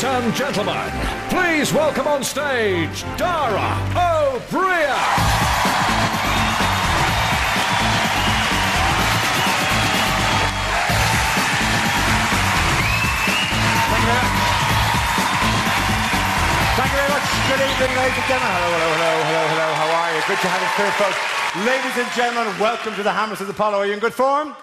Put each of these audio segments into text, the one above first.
and gentlemen, please welcome on stage, Dara O'Brien. Thank you very much. Good evening, ladies and gentlemen. Hello. How are you? Good to have you here, folks. Ladies and gentlemen, welcome to the Hammersmith Apollo. Are you in good form?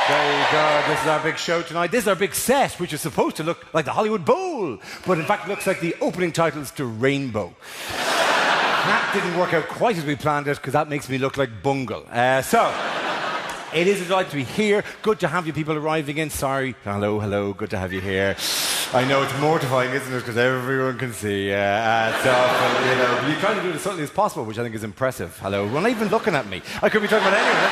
Very good. This is our big show tonight. This is our big set, which is supposed to look like the Hollywood Bowl, but in fact looks like the opening titles to Rainbow. That didn't work out quite as we planned it, because that makes me look like Bungle. It is a delight to be here. Good to have you people arriving in. Sorry. Hello. Good to have you here. I know it's mortifying, isn't it? Because everyone can see. It's awful, you know. But you try to do it as subtly as possible, which I think is impressive. Hello. Well, not even looking at me. I could be talking about anyone.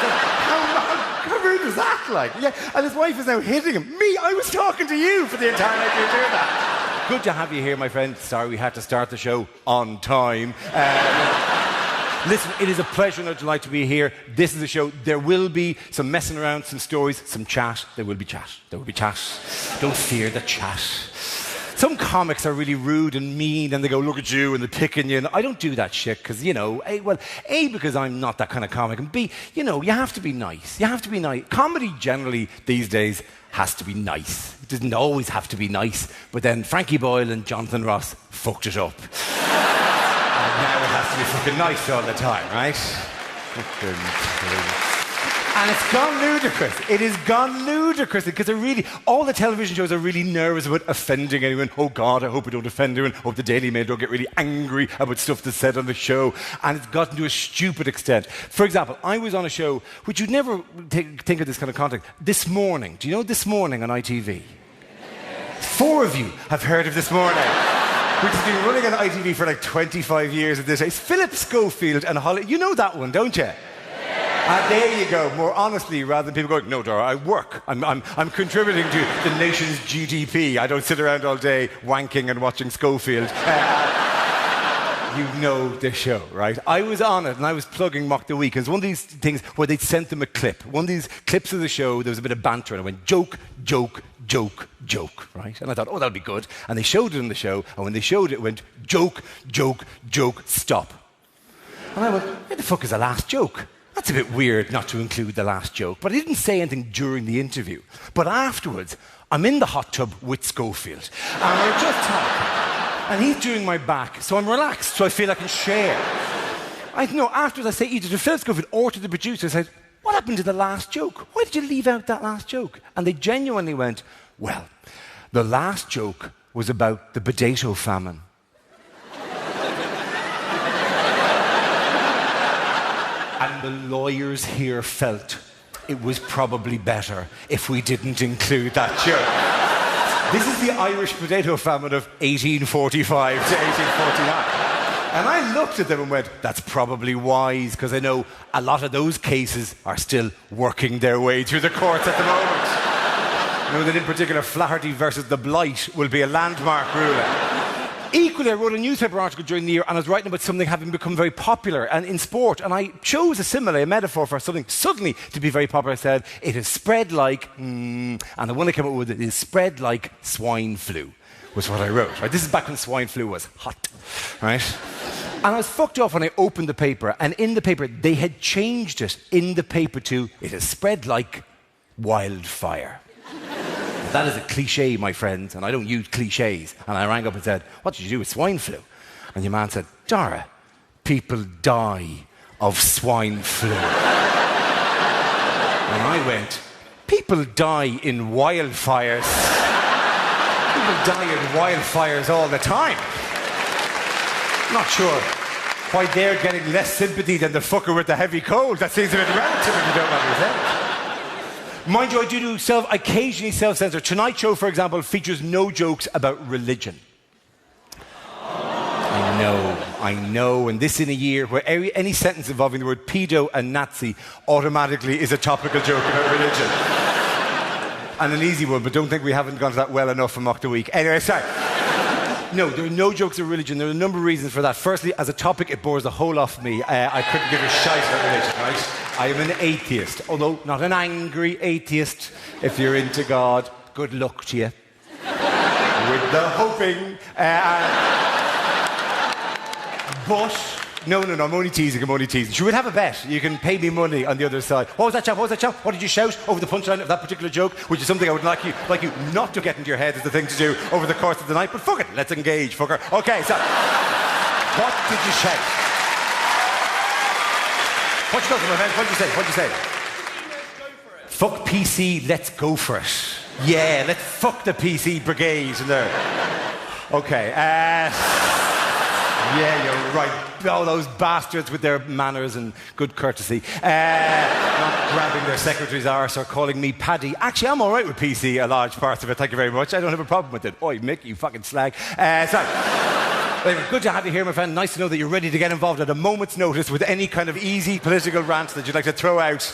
How rude was that? Like, yeah. And his wife is now hitting him. Me? I was talking to you for the entire night you were doing that. Good to have you here, my friend. Sorry we had to start the show on time. Listen, it is a pleasure and a delight to be here. This is a show. There will be some messing around, some stories, some chat. There will be chat. Don't fear the chat. Some comics are really rude and mean, and they go, look at you, and they're picking you. And I don't do that shit, because, you know, A, because I'm not that kind of comic, and B, you know, you have to be nice. Comedy generally these days has to be nice. It doesn't always have to be nice, but then Frankie Boyle and Jonathan Ross fucked it up. Now it has to be fucking nice all the time, right? And it's gone ludicrous. It has gone ludicrous because all the television shows are really nervous about offending anyone. Oh God, I hope we don't offend anyone. I hope the Daily Mail don't get really angry about stuff that's said on the show. And it's gotten to a stupid extent. For example, I was on a show which you'd never think of this kind of context. This Morning. Do you know This Morning on ITV? 4 of you have heard of This Morning. Which has been running on ITV for like 25 years at this age. Philip Schofield and Holly. You know that one, don't you? There you go. More honestly, rather than people going, no, Dara, I work. I'm contributing to the nation's GDP. I don't sit around all day wanking and watching Schofield. You know the show, right? I was on it and I was plugging Mock the Week. It was one of these things where they'd sent them a clip. One of these clips of the show, there was a bit of banter and I went, joke, right? And I thought, oh, that'll be good. And they showed it in the show, and when they showed it, it went, joke, stop. And I went, where the fuck is the last joke? That's a bit weird not to include the last joke. But I didn't say anything during the interview. But afterwards, I'm in the hot tub with Schofield. And we're just talking. And he's doing my back, so I'm relaxed, so I feel I can share. I know, afterwards I say either to Phil Schofield or to the producer, I said, what happened to the last joke? Why did you leave out that last joke? And they genuinely went, well, the last joke was about the potato famine. And the lawyers here felt it was probably better if we didn't include that joke. This is the Irish potato famine of 1845 to 1849. And I looked at them and went, that's probably wise, because I know a lot of those cases are still working their way through the courts at the moment. I know that in particular, Flaherty versus the Blight will be a landmark ruling. Equally, I wrote a newspaper article during the year and I was writing about something having become very popular and in sport, and I chose a metaphor for something suddenly to be very popular. I said, it is spread like, and the one I came up with is spread like swine flu, was what I wrote. Right? This is back when swine flu was hot, right? And I was fucked off when I opened the paper, and in the paper, they had changed it in the paper to, it is spread like wildfire. That is a cliche, my friends, and I don't use cliches. And I rang up and said, what did you do with swine flu? And your man said, Dara, people die of swine flu. And I went, people die in wildfires. People die in wildfires all the time. Not sure why they're getting less sympathy than the fucker with the heavy cold. That seems a bit relative if you don't understand. Mind you, I do occasionally self-censor. Tonight's show, for example, features no jokes about religion. I know, and this in a year where any sentence involving the word pedo and Nazi automatically is a topical joke about religion. And an easy one, but don't think we haven't gone to that well enough for Mock the Week. Anyway, sorry. No, there are no jokes of religion. There are a number of reasons for that. Firstly, as a topic, it bores the whole off me. I couldn't give a shite about religion, right? I am an atheist, although not an angry atheist. If you're into God, good luck to you. with the hoping. But... No, I'm only teasing, Should we have a bet? You can pay me money on the other side. What was that, chap? What did you shout over the punchline of that particular joke? Which is something I would like you not to get into your head as the thing to do over the course of the night. But fuck it, let's engage, fucker. Okay, so... What did you shout? What you go for, my friend? What did you say? Fuck PC, let's go for it. Yeah, let's fuck the PC brigade in there. Okay, yeah, you're right. Oh, those bastards with their manners and good courtesy. Not grabbing their secretary's arse or calling me Paddy. Actually, I'm all right with PC, a large part of it. Thank you very much. I don't have a problem with it. Oi, Mick, you fucking slag. Anyway, good to have you here, my friend. Nice to know that you're ready to get involved at a moment's notice with any kind of easy political rant that you'd like to throw out.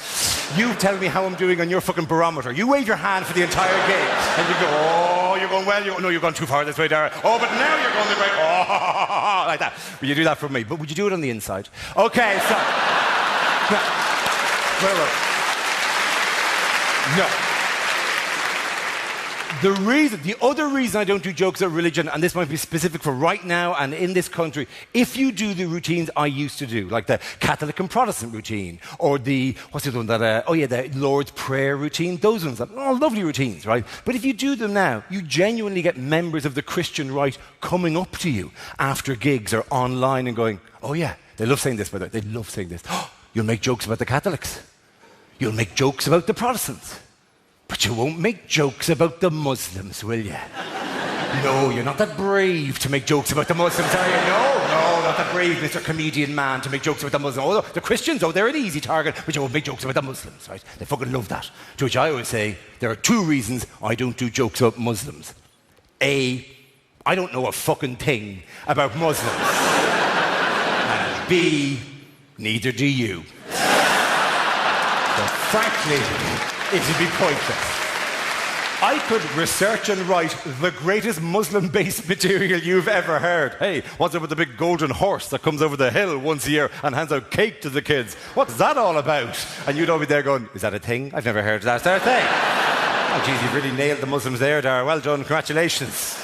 You tell me how I'm doing on your fucking barometer. You wave your hand for the entire game, and you go, oh, you're going well. No, you're going too far this way, Dara. Oh, but now you're going the way. Oh, like that. Will you do that for me? But would you do it on the inside? Okay, so... No. The other reason I don't do jokes about religion, and this might be specific for right now and in this country, if you do the routines I used to do, like the Catholic and Protestant routine, or the Lord's Prayer routine, those ones, all lovely routines, right? But if you do them now, you genuinely get members of the Christian right coming up to you after gigs or online and going, oh yeah, they love saying this, by the way, they love saying this. Oh, you'll make jokes about the Catholics. You'll make jokes about the Protestants. But you won't make jokes about the Muslims, will you? No, you're not that brave to make jokes about the Muslims, are you? No, not that brave, Mr. Comedian Man, to make jokes about the Muslims. Oh, the Christians, they're an easy target, but you won't make jokes about the Muslims, right? They fucking love that. To which I always say, there are two reasons I don't do jokes about Muslims. A, I don't know a fucking thing about Muslims. And B, neither do you. But frankly... it'd be pointless. I could research and write the greatest Muslim-based material you've ever heard. Hey, what's up with the big golden horse that comes over the hill once a year and hands out cake to the kids? What's that all about? And you'd all be there going, is that a thing? I've never heard of that. Is that a thing? Oh, geez, you've really nailed the Muslims there, Dara. Well done. Congratulations.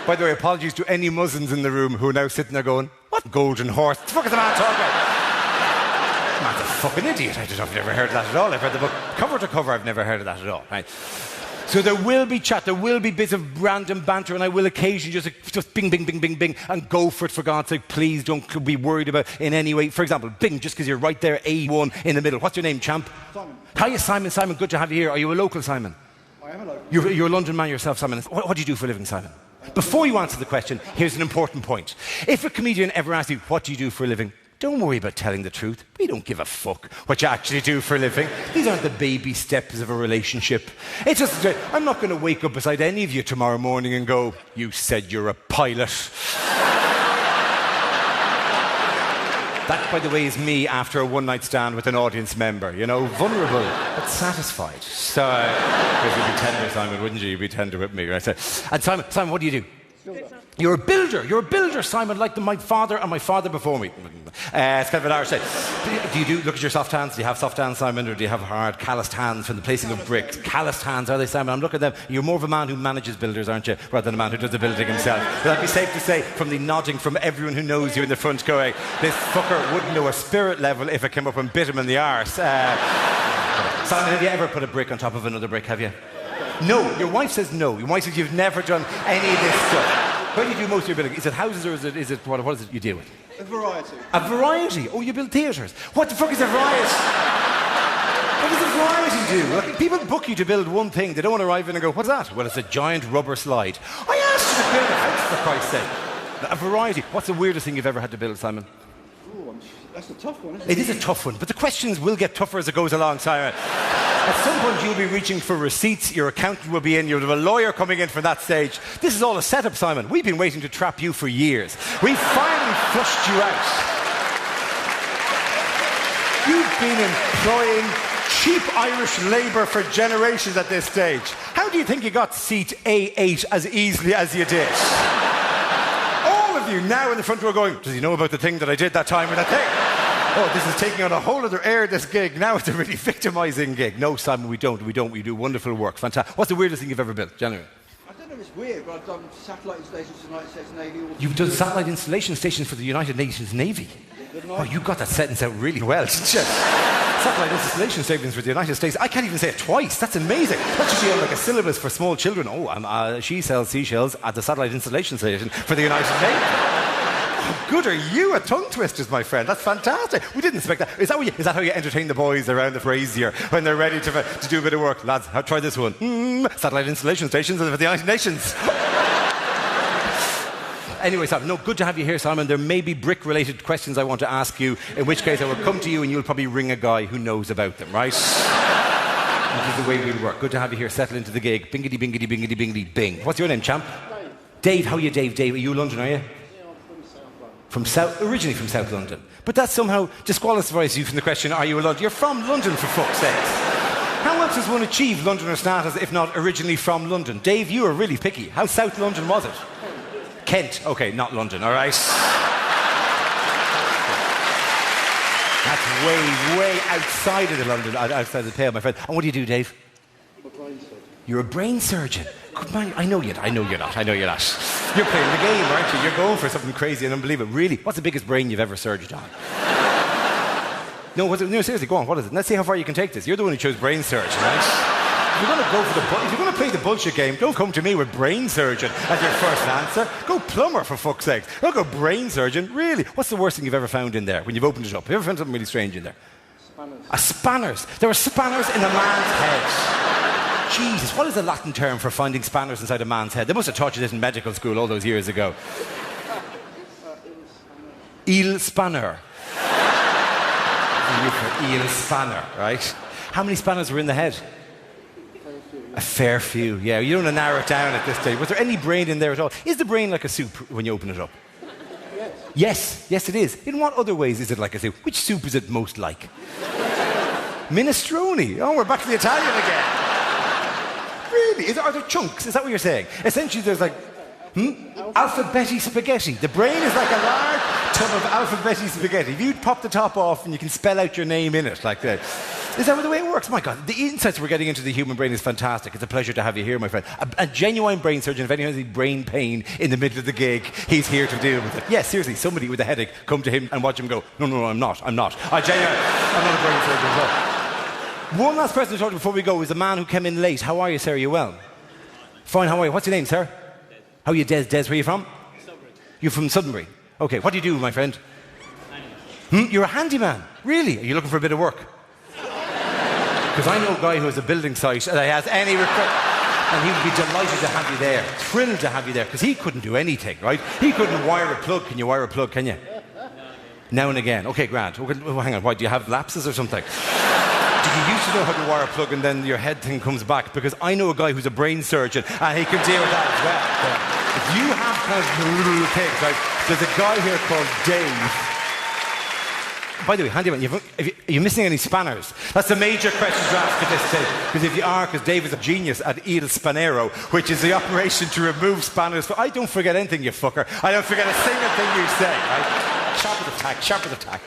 By the way, apologies to any Muslims in the room who are now sitting there going, what golden horse? What the fuck is the man talking about? The man's a fucking idiot. I've never heard of that at all. I've read the book cover to cover. I've never heard of that at all. Right. So there will be chat, there will be bits of random banter, and I will occasionally just bing, bing, bing, bing, bing, and go for it, for God's sake. Please don't be worried about in any way. For example, bing, just because you're right there, A1 in the middle. What's your name, champ? Simon. Hiya, Simon. Simon, good to have you here. Are you a local, Simon? I am a local. You're a London man yourself, Simon. What do you do for a living, Simon? Before you answer the question, here's an important point. If a comedian ever asks you, what do you do for a living? Don't worry about telling the truth. We don't give a fuck what you actually do for a living. These aren't the baby steps of a relationship. It's just, I'm not going to wake up beside any of you tomorrow morning and go, you said you're a pilot. That, by the way, is me after a one-night stand with an audience member. You know, vulnerable, but satisfied. So, because you'd be tender, Simon, wouldn't you? You'd be tender with me, right? And Simon, what do you do? You're a builder, Simon, like my father and my father before me. It's kind of an Irish say. Do you look at your soft hands? Do you have soft hands, Simon, or do you have hard, calloused hands from the placing of bricks? Calloused hands, are they, Simon? I'm looking at them. You're more of a man who manages builders, aren't you, rather than a man who does the building himself. Would that be safe to say, from the nodding from everyone who knows you in the front going, this fucker wouldn't know a spirit level if it came up and bit him in the arse. Simon, have you ever put a brick on top of another brick, have you? No, your wife says no. Your wife says you've never done any of this stuff. Where do you do most of your building? Is it houses or is it what is it you deal with? A variety. A variety? Oh, you build theatres. What the fuck is a variety? What does a variety do? Like, people book you to build one thing. They don't want to arrive in and go, what's that? Well, it's a giant rubber slide. I asked you to build a house, for Christ's sake. A variety. What's the weirdest thing you've ever had to build, Simon? Ooh, that's a tough one, isn't it? It is a tough one, but the questions will get tougher as it goes along, Simon. At some point, you'll be reaching for receipts, your accountant will be in, you'll have a lawyer coming in from that stage. This is all a setup, Simon. We've been waiting to trap you for years. We finally flushed you out. You've been employing cheap Irish labour for generations at this stage. How do you think you got seat A8 as easily as you did? All of you now in the front row going, does he know about the thing that I did that time with that thing? Oh, this is taking on a whole other air, this gig. Now it's a really victimising gig. No, Simon, we don't. We do wonderful work. Fantastic. What's the weirdest thing you've ever built, genuinely? I don't know it's weird, but I've done satellite installations for the United States Navy. You've done satellite installation stations for the United Nations Navy. Oh, you got that sentence out really well, didn't you? Satellite installation stations for the United States. I can't even say it twice. That's amazing. That should be on like a syllabus for small children. Oh, she sells seashells at the satellite installation station for the United Nations. How good are you at tongue twisters, my friend? That's fantastic. We didn't expect that. Is that how you entertain the boys around the brazier when they're ready to do a bit of work? Lads, try this one. Satellite installation stations for the United Nations. Anyway, Simon, no, good to have you here, Simon. There may be brick-related questions I want to ask you, in which case I will come to you and you'll probably ring a guy who knows about them, right? This is the way we'll work. Good to have you here. Settle into the gig. Bingity, bingity, bingity, bingity, bing. What's your name, champ? Dave. Dave, how are you, Dave? Dave, are you London, are you? Yeah, I'm from South London. Originally from South London. But that somehow disqualifies you from the question, are you a London? You're from London, for fuck's sake. How else does one achieve Londoner status if not originally from London? Dave, you are really picky. How South London was it? Kent. Okay, not London, all right? That's way outside of the London, outside of the pale, my friend. And what do you do, Dave? I'm a brain surgeon. You're a brain surgeon. Good man. I know you're not. You're playing the game, aren't you? You're going for something crazy and unbelievable. Really? What's the biggest brain you've ever surged on? No, seriously, go on. What is it? Let's see how far you can take this. You're the one who chose brain surgeon, right? If you're going to play the bullshit game, don't come to me with brain surgeon as your first answer. Go plumber, for fuck's sake. Don't go brain surgeon. Really? What's the worst thing you've ever found in there when you've opened it up? Have you ever found something really strange in there? Spanners. Spanners. There are spanners in a man's head. Jesus, what is the Latin term for finding spanners inside a man's head? They must have taught you this in medical school all those years ago. Il spanner. Il spanner, right? How many spanners were in the head? A fair few, yeah. You don't want to narrow it down at this stage. Was there any brain in there at all? Is the brain like a soup when you open it up? Yes, it is. In what other ways is it like a soup? Which soup is it most like? Minestrone. Oh, we're back to the Italian again. Really? Are there chunks? Is that what you're saying? Essentially, there's like... Alphabetti spaghetti. The brain is like a large tub of alphabetti spaghetti. If you pop the top off and you can spell out your name in it like that. Is that the way it works? My God, the insights we're getting into the human brain is fantastic. It's a pleasure to have you here, my friend. A genuine brain surgeon. If anyone has any brain pain in the middle of the gig, he's here to deal with it. Yes, seriously, somebody with a headache, come to him and watch him go, no, I'm not. I'm not a brain surgeon as well. One last person to talk to before we go is a man who came in late. How are you, sir? Are you well? Fine, how are you? What's your name, sir? How are you, Des? Des, where are you from? Sudbury. You're from Sudbury. Okay, what do you do, my friend? You're a handyman. Really? Are you looking for a bit of work? Because I know a guy who has a building site and he has any request, and he would be delighted to have you there, thrilled to have you there, because he couldn't do anything, right? He couldn't wire a plug. Can you wire a plug, can you? Now and again. Okay, Grant. Oh, hang on, why, do you have lapses or something? Do you used to know how to wire a plug and then your head thing comes back? Because I know a guy who's a brain surgeon and he can deal with that as well. If you have kind of little things, right? There's a guy here called Dave. By the way, handyman, are you missing any spanners? That's a major question to ask at this stage. Because if you are, because Dave is a genius at Il Spanero, which is the operation to remove spanners. I don't forget anything, you fucker. I don't forget a single thing you say, right? Sharp with the tack.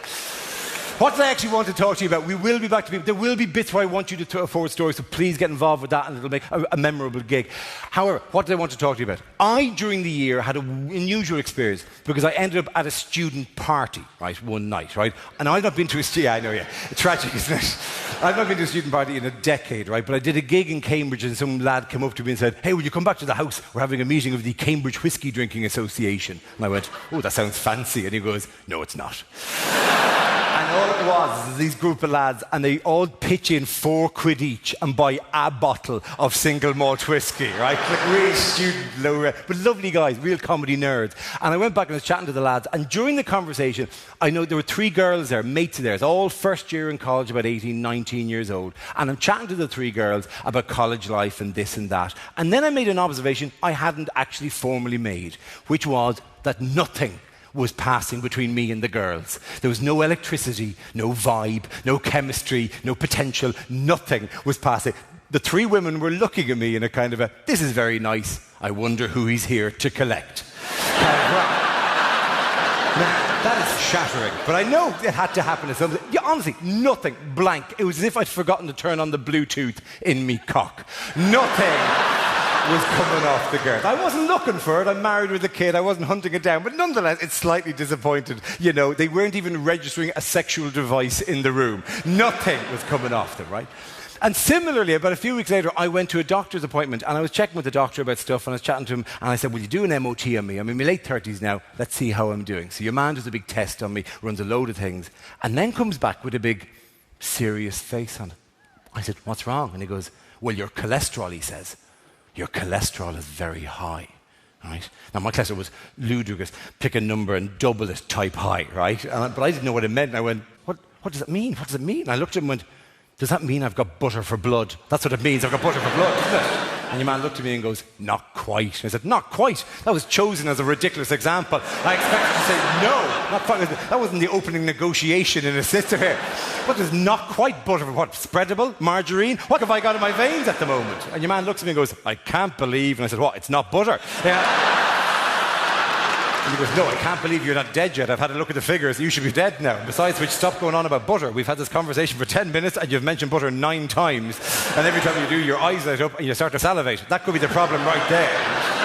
What did I actually want to talk to you about? We will be back to people. There will be bits where I want you to tell forward stories, so please get involved with that and it'll make a memorable gig. However, what did I want to talk to you about? I, during the year, had an unusual experience because I ended up at a student party, right, one night, right? And I've not been to tragic, isn't it? I've not been to a student party in a decade, right? But I did a gig in Cambridge and some lad came up to me and said, hey, will you come back to the house? We're having a meeting of the Cambridge Whiskey Drinking Association. And I went, oh, that sounds fancy. And he goes, no, it's not. And all it was is these group of lads, and they all pitch in £4 each and buy a bottle of single malt whiskey, right? Like real student, but lovely guys, real comedy nerds. And I went back and was chatting to the lads, and during the conversation, I know there were 3 girls there, mates of theirs, all first year in college, about 18, 19 years old. And I'm chatting to the 3 girls about college life and this and that. And then I made an observation I hadn't actually formally made, which was that nothing was passing between me and the girls. There was no electricity, no vibe, no chemistry, no potential, nothing was passing. The 3 women were looking at me in a kind of a, this is very nice, I wonder who he's here to collect. Now, that is shattering, but I know it had to happen to something. Yeah, honestly, nothing, blank. It was as if I'd forgotten to turn on the Bluetooth in me cock. Nothing was coming off the girth. I wasn't looking for it. I'm married with a kid. I wasn't hunting it down. But nonetheless, it's slightly disappointed. You know, they weren't even registering a sexual device in the room. Nothing was coming off them, right? And similarly, about a few weeks later, I went to a doctor's appointment and I was checking with the doctor about stuff and I was chatting to him and I said, will you do an MOT on me? I'm in my late 30s now. Let's see how I'm doing. So your man does a big test on me, runs a load of things, and then comes back with a big, serious face on it. I said, what's wrong? And he goes, well, your cholesterol, he says. Your cholesterol is very high. Right? Now, my cholesterol was ludicrous. Pick a number and double it, type high, right? But I didn't know what it meant. And I went, what does that mean? What does it mean? And I looked at him and went, does that mean I've got butter for blood? That's what it means, I've got butter for blood, isn't it? And your man looked at me and goes, not quite. And I said, not quite? That was chosen as a ridiculous example. I expected to say, no, not quite. That wasn't the opening negotiation in a sister here. What is not quite butter for what? Spreadable? Margarine? What have I got in my veins at the moment? And your man looks at me and goes, I can't believe. And I said, what? It's not butter. Yeah. And he goes, no, I can't believe you're not dead yet. I've had a look at the figures. You should be dead now. Besides which, stop going on about butter. We've had this conversation for 10 minutes and you've mentioned butter 9 times. And every time you do, your eyes light up and you start to salivate. That could be the problem right there.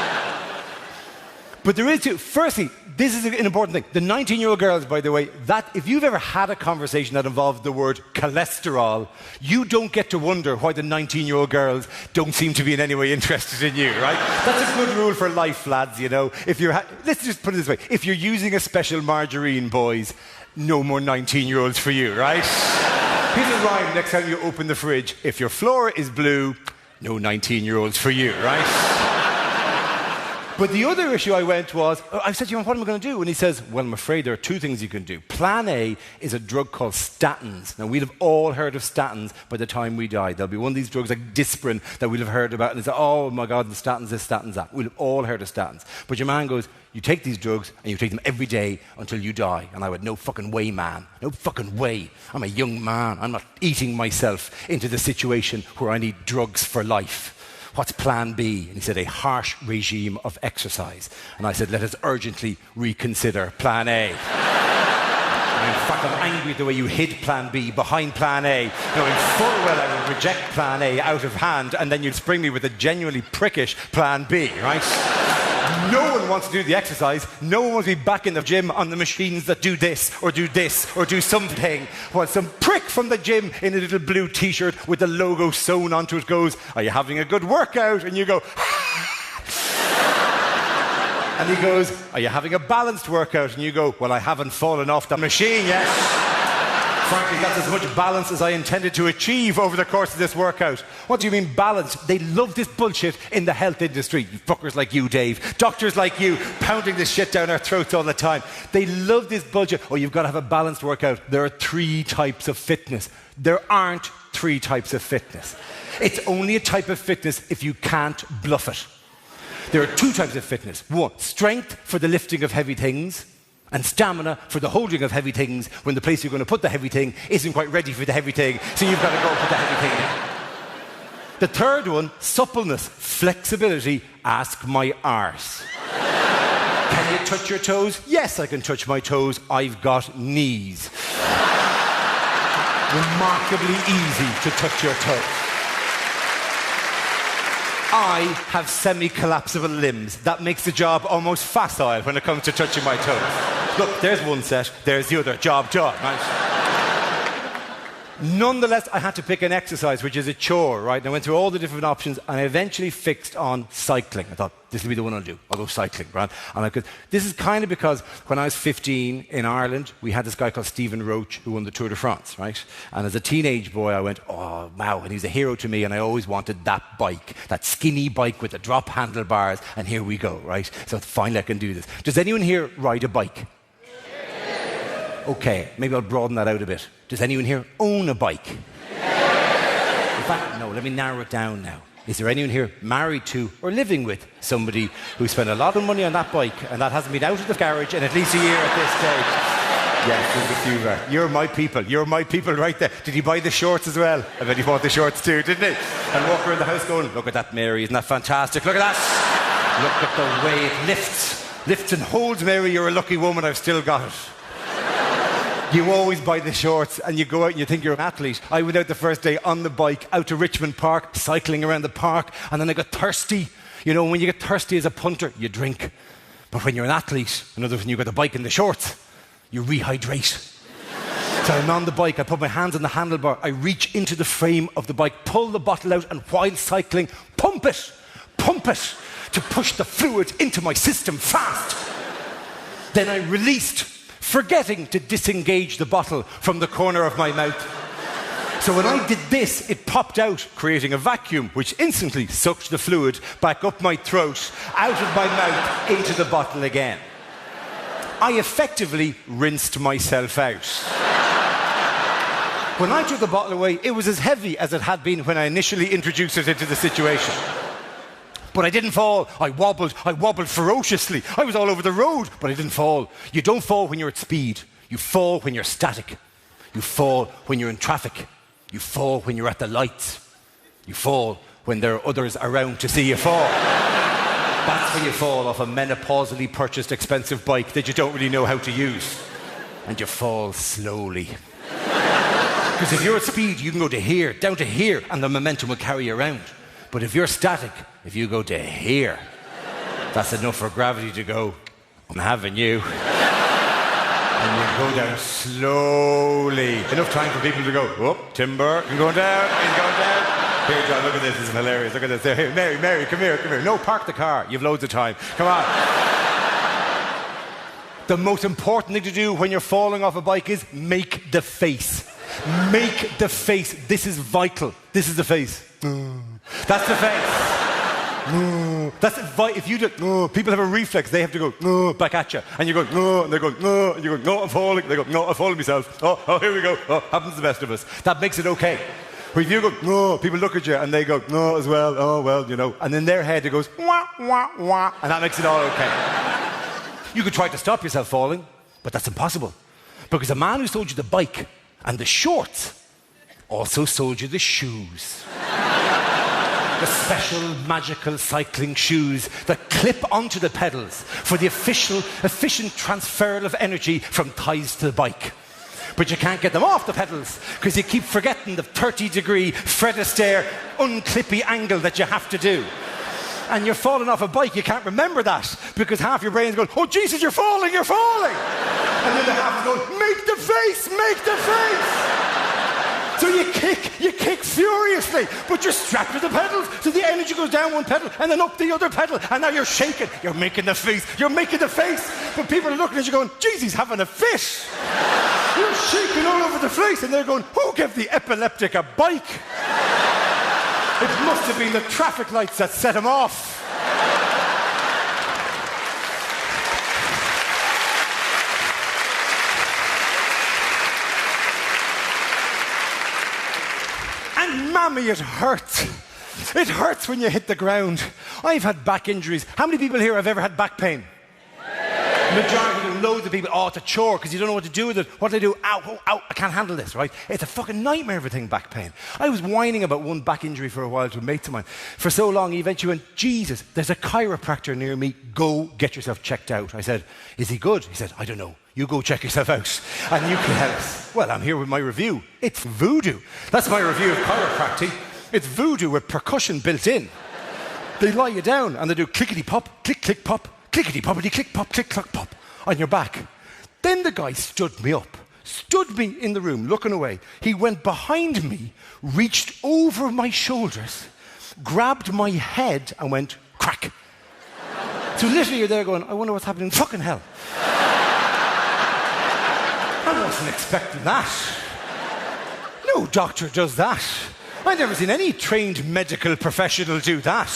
But there is too. Firstly, this is an important thing. The 19-year-old girls, by the way, that if you've ever had a conversation that involved the word cholesterol, you don't get to wonder why the 19-year-old girls don't seem to be in any way interested in you, right? That's a good rule for life, lads, you know. If you're let's just put it this way. If you're using a special margarine, boys, no more 19-year-olds for you, right? Here's a rhyme next time you open the fridge. If your floor is blue, no 19-year-olds for you, right? But the other issue I went was, I said to him, what am I going to do? And he says, well, I'm afraid there are 2 things you can do. Plan A is a drug called statins. Now, we'll have all heard of statins by the time we die. There'll be one of these drugs like Dispirin that we'll have heard about. And it's, oh, my God, the statins this, statins that. We'll have all heard of statins. But your man goes, you take these drugs and you take them every day until you die. And I went, no fucking way, man. No fucking way. I'm a young man. I'm not eating myself into the situation where I need drugs for life. What's plan B? And he said, a harsh regime of exercise. And I said, let us urgently reconsider plan A. And in fact, I'm angry at the way you hid plan B behind plan A, knowing full well I would reject plan A out of hand, and then you'd spring me with a genuinely prickish plan B, right? No one wants to do the exercise. No one wants to be back in the gym on the machines that do this, or do something. While some prick from the gym in a little blue t-shirt with the logo sewn onto it goes, are you having a good workout? And you go, and he goes, are you having a balanced workout? And you go, well, I haven't fallen off the machine yet. Frankly, that's as much balance as I intended to achieve over the course of this workout. What do you mean balance? They love this bullshit in the health industry. You fuckers like you, Dave. Doctors like you, pounding this shit down our throats all the time. They love this bullshit. Oh, you've got to have a balanced workout. There are 3 types of fitness. There aren't 3 types of fitness. It's only a type of fitness if you can't bluff it. There are 2 types of fitness. 1, strength for the lifting of heavy things, and stamina for the holding of heavy things when the place you're going to put the heavy thing isn't quite ready for the heavy thing, so you've got to go put the heavy thing in. The 3rd one, suppleness, flexibility, ask my arse. Can you touch your toes? Yes, I can touch my toes. I've got knees. Remarkably easy to touch your toes. I have semi-collapsible limbs. That makes the job almost facile when it comes to touching my toes. Look, there's one set, there's the other. Job, right? Nonetheless, I had to pick an exercise, which is a chore, right? And I went through all the different options, and I eventually fixed on cycling. I thought, this will be the one I'll do. I'll go cycling, right? And this is kind of because when I was 15 in Ireland, we had this guy called Stephen Roach who won the Tour de France, right? And as a teenage boy, I went, oh, wow, and he's a hero to me, and I always wanted that bike, that skinny bike with the drop handlebars, and here we go, right? So finally I can do this. Does anyone here ride a bike? Okay, maybe I'll broaden that out a bit. Does anyone here own a bike? In fact, no, let me narrow it down now. Is there anyone here married to or living with somebody who spent a lot of money on that bike and that hasn't been out of the garage in at least a year at this stage? Yes, there's a few there. You're my people. You're my people right there. Did he buy the shorts as well? I bet he bought the shorts too, didn't he? And walk around the house going, look at that, Mary. Isn't that fantastic? Look at that. Look at the way it lifts. Lifts and holds, Mary. You're a lucky woman. I've still got it. You always buy the shorts and you go out and you think you're an athlete. I went out the first day on the bike out to Richmond Park, cycling around the park, and then I got thirsty. You know, when you get thirsty as a punter, you drink. But when you're an athlete, another when you've got the bike and the shorts, you rehydrate. So I'm on the bike, I put my hands on the handlebar, I reach into the frame of the bike, pull the bottle out, and while cycling, pump it, to push the fluid into my system fast. Then I released, forgetting to disengage the bottle from the corner of my mouth. So when I did this, it popped out, creating a vacuum, which instantly sucked the fluid back up my throat, out of my mouth, into the bottle again. I effectively rinsed myself out. When I took the bottle away, it was as heavy as it had been when I initially introduced it into the situation. But I didn't fall. I wobbled ferociously. I was all over the road, but I didn't fall. You don't fall when you're at speed. You fall when you're static. You fall when you're in traffic. You fall when you're at the lights. You fall when there are others around to see you fall. That's when you fall off a menopausally purchased expensive bike that you don't really know how to use. And you fall slowly. Because if you're at speed, you can go to here, down to here, and the momentum will carry you around. But if you're static, if you go to here, that's enough for gravity to go, I'm having you. And you go down slowly. Enough time for people to go, whoop, timber, he's going down, he's going down. Here, John, look at this is hilarious. Look at this. Here, Mary, come here. No, park the car. You've loads of time. Come on. The most important thing to do when you're falling off a bike is make the face. Make the face. This is vital. This is the face. That's the face. That's if you do, people have a reflex. They have to go back at you, and you go and they go and you go no, I'm falling. They go no, I'm falling myself. Oh, here we go. Oh, happens to the best of us. That makes it okay. But if you go no, people look at you and they go no as well. Oh well, you know, and in their head it goes wah wah wah, and that makes it all okay. You could try to stop yourself falling, but that's impossible, because the man who sold you the bike and the shorts also sold you the shoes. The special, magical cycling shoes that clip onto the pedals for the efficient transfer of energy from thighs to the bike. But you can't get them off the pedals because you keep forgetting the 30-degree Fred Astaire unclippy angle that you have to do. And you're falling off a bike, you can't remember that because half your brain's going, oh Jesus, you're falling! And the other half is going, make the face! So you kick furiously, but you're strapped to the pedals, so the energy goes down one pedal and then up the other pedal, and now you're shaking. You're making the face. But people are looking at you going, geez, he's having a fit. You're shaking all over the place, and they're going, who gave the epileptic a bike? It must have been the traffic lights that set him off. Mammy, it hurts. It hurts when you hit the ground. I've had back injuries. How many people here have ever had back pain? Majority of loads of people. Oh, it's a chore because you don't know what to do with it. What do I do? Ow, I can't handle this, right? It's a fucking nightmare, everything, back pain. I was whining about one back injury for a while to a mate of mine. For so long, he eventually went, Jesus, there's a chiropractor near me. Go get yourself checked out. I said, is he good? He said, I don't know. You go check yourself out, and you can help us. Well, I'm here with my review. It's voodoo. That's my review of chiropractic. It's voodoo with percussion built in. They lie you down, and they do clickety-pop, click-click-pop, clickety-poppity-click-pop, click-clack-pop on your back. Then the guy stood me in the room, looking away. He went behind me, reached over my shoulders, grabbed my head, and went, crack. So literally you're there going, I wonder what's happening in fucking hell. I wasn't expecting that. No doctor does that. I've never seen any trained medical professional do that.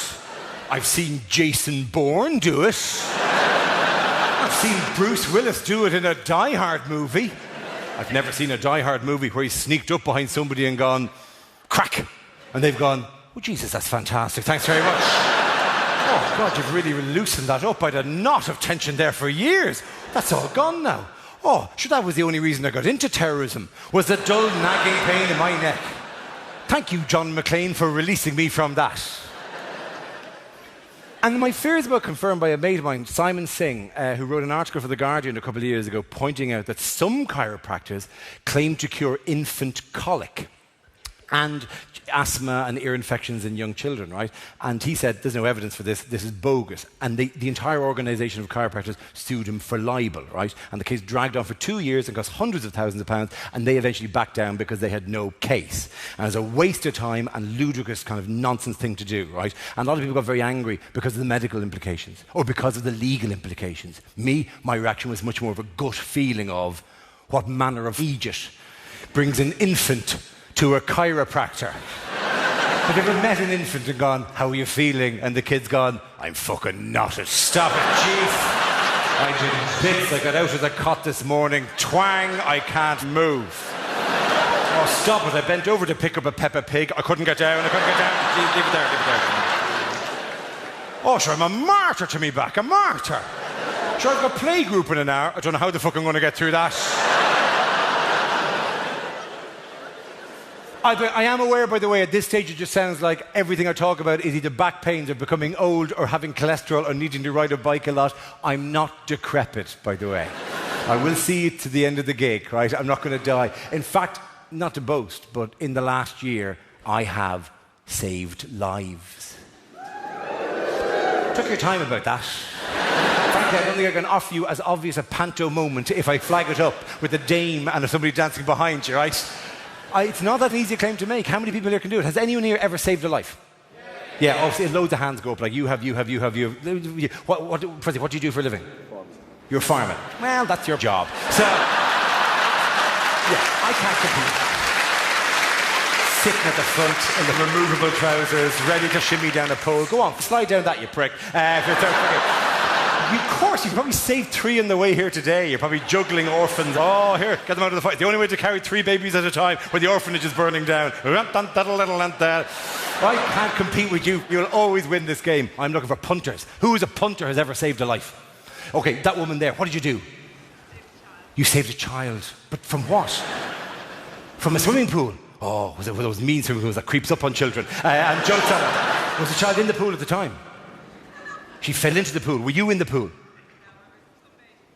I've seen Jason Bourne do it. I've seen Bruce Willis do it in a Die Hard movie. I've never seen a Die Hard movie where he's sneaked up behind somebody and gone, crack. And they've gone, oh, Jesus, that's fantastic. Thanks very much. Oh, God, you've really loosened that up. I had a knot of tension there for years. That's all gone now. Oh, sure, that was the only reason I got into terrorism, was the dull, nagging pain in my neck. Thank you, John McClane, for releasing me from that. And my fears were confirmed by a mate of mine, Simon Singh, who wrote an article for The Guardian a couple of years ago pointing out that some chiropractors claim to cure infant colic. and asthma and ear infections in young children, right? And he said, there's no evidence for this, this is bogus. And the entire organisation of chiropractors sued him for libel, right? And the case dragged on for 2 years and cost hundreds of thousands of pounds, and they eventually backed down because they had no case. And it was a waste of time and ludicrous kind of nonsense thing to do, right? And a lot of people got very angry because of the medical implications or because of the legal implications. Me, my reaction was much more of a gut feeling of what manner of idiot brings an infant to a chiropractor. Have you ever met an infant and gone, how are you feeling? And the kid's gone, I'm fucking knotted. Stop it, jeez. I did bits. I got out of the cot this morning. Twang, I can't move. Oh, stop it. I bent over to pick up a Peppa Pig. I couldn't get down. Leave it there. Oh, sure, I'm a martyr to me back. A martyr. Sure, I've got playgroup in an hour. I don't know how the fuck I'm going to get through that. I am aware, by the way, at this stage it just sounds like everything I talk about is either back pains or becoming old or having cholesterol or needing to ride a bike a lot. I'm not decrepit, by the way. I will see it to the end of the gig, right? I'm not going to die. In fact, not to boast, but in the last year, I have saved lives. Took your time about that. Frankly, I don't think I can offer you as obvious a panto moment if I flag it up with a dame and somebody dancing behind you, right? It's not that easy a claim to make. How many people here can do it? Has anyone here ever saved a life? Yeah, obviously loads of hands go up, like you have. What do you do for a living? You're a fireman. Well, that's your job. So, yeah, I can't compete. Sitting at the front in the removable trousers, ready to shimmy down a pole. Go on, slide down that, you prick. Of course, you probably saved 3 on the way here today. You're probably juggling orphans. Oh, here, get them out of the fight. The only way to carry 3 babies at a time when the orphanage is burning down. I can't compete with you. You'll always win this game. I'm looking for punters. Who is a punter has ever saved a life? Okay, that woman there, what did you do? You saved a child. But from what? From a swimming pool. Oh, was it one of those mean swimming pools that creeps up on children and jumps on them? Was the child in the pool at the time? She fell into the pool. Were you in the pool?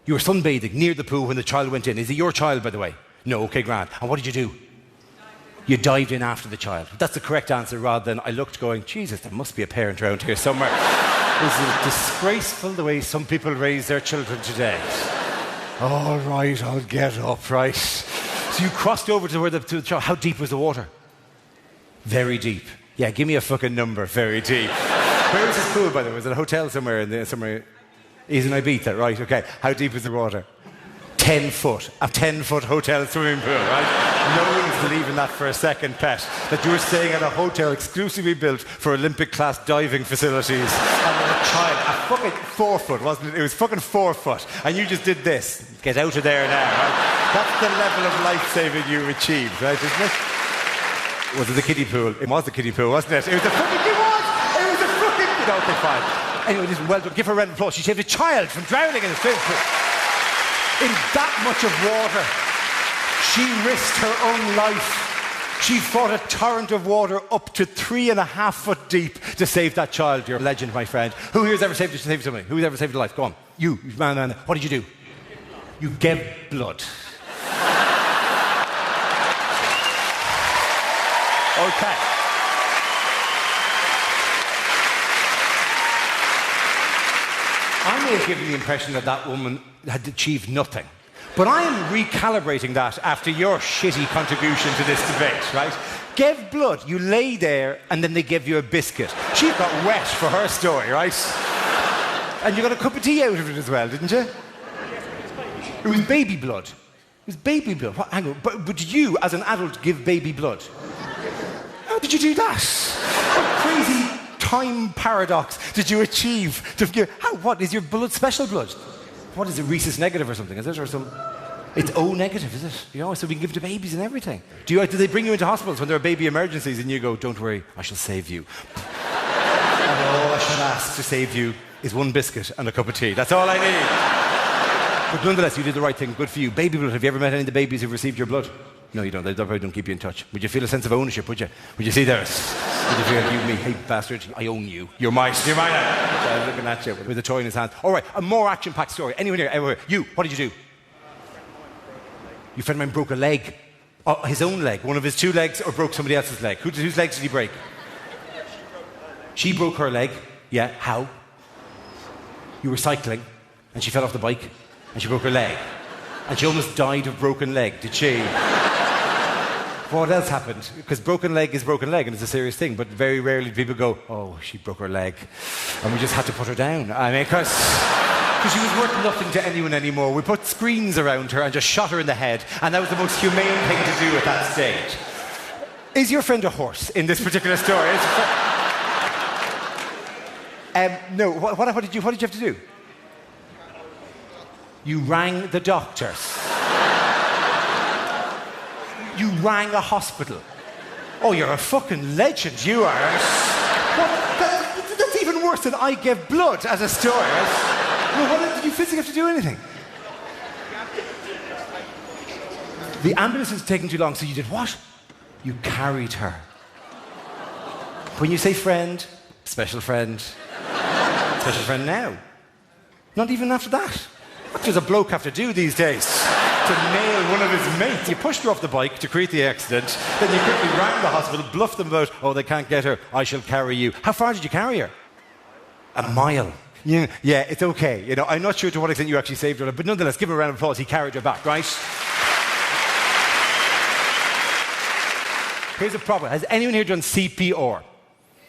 You were sunbathing near the pool when the child went in. Is it your child, by the way? No, okay, grand. And what did you do? You dived in after the child. That's the correct answer, rather than I looked going, Jesus, there must be a parent around here somewhere. Is it disgraceful the way some people raise their children today? All right, I'll get up, right. So you crossed over to the child. How deep was the water? Very deep. Yeah, give me a fucking number. Very deep. Where was this pool, by the way? Was it a hotel somewhere somewhere? He's in Ibiza, right? Okay. How deep is the water? 10 foot. A 10-foot hotel swimming pool, right? No one is believing that for a second, Pet. That you were staying at a hotel exclusively built for Olympic-class diving facilities. And with a child, a fucking 4 foot, wasn't it? It was fucking 4 foot. And you just did this. Get out of there now, right? That's the level of life-saving you've achieved, right? Isn't it? Was it the kiddie pool? It was the kiddie pool, wasn't it? It was the fucking... Okay, fine. Anyway, listen, well done. Give her a round of applause. She saved a child from drowning in a swimming pool. In that much of water, she risked her own life. She fought a torrent of water up to 3.5 foot deep to save that child. You're a legend, my friend. Who here has ever saved somebody? Who has ever saved a life? Go on. You, man. What did you do? You gave blood. Okay. I may have given the impression that that woman had achieved nothing. But I am recalibrating that after your shitty contribution to this debate, right? Gave blood, you lay there, and then they give you a biscuit. She got wet for her story, right? And you got a cup of tea out of it as well, didn't you? It was baby blood. It was baby blood. What, hang on, but did you, as an adult, give baby blood? How did you do that? What crazy time paradox did you achieve? What, is your blood special blood? What is it, rhesus negative or something, is it? Or some... It's O negative, is it? You know, so we can give it to babies and everything. Do they bring you into hospitals when there are baby emergencies and you go, don't worry, I shall save you. And all I shall ask to save you is one biscuit and a cup of tea. That's all I need. But nonetheless, you did the right thing. Good for you. Baby blood. Have you ever met any of the babies who've received your blood? No, you don't. They probably don't keep you in touch. Would you feel a sense of ownership, would you? Would you see there? Would you feel, you, me, hey, bastard, I own you. You're mine. You're mine. I'm looking at you with a toy in his hand. All right, a more action-packed story. Anyone here? Everywhere. You, what did you do? Your friend of mine broke a leg. Oh, his own leg, one of his 2 legs, or broke somebody else's leg? Whose legs did he break? She broke her leg. Yeah, how? You were cycling, and she fell off the bike, and she broke her leg. And she almost died of broken leg, did she? What else happened? Because broken leg is broken leg, and it's a serious thing, but very rarely do people go, oh, she broke her leg, and we just had to put her down. I mean, because she was worth nothing to anyone anymore. We put screens around her and just shot her in the head, and that was the most humane thing to do at that stage. Is your friend a horse in this particular story? No. What did you have to do? You rang the doctors. You rang a hospital. Oh, you're a fucking legend, you are. That's even worse than I gave blood as a story. Well, did you physically have to do anything? The ambulance was taking too long, so you did what? You carried her. When you say friend, special friend now. Not even after that. What does a bloke have to do these days to nail one of his mates? You pushed her off the bike to create the accident, then you quickly rang the hospital, bluffed them about, oh, they can't get her, I shall carry you. How far did you carry her? A mile. Yeah, it's okay. You know, I'm not sure to what extent you actually saved her, but nonetheless, give him a round of applause. He carried her back, right? Here's a problem. Has anyone here done CPR?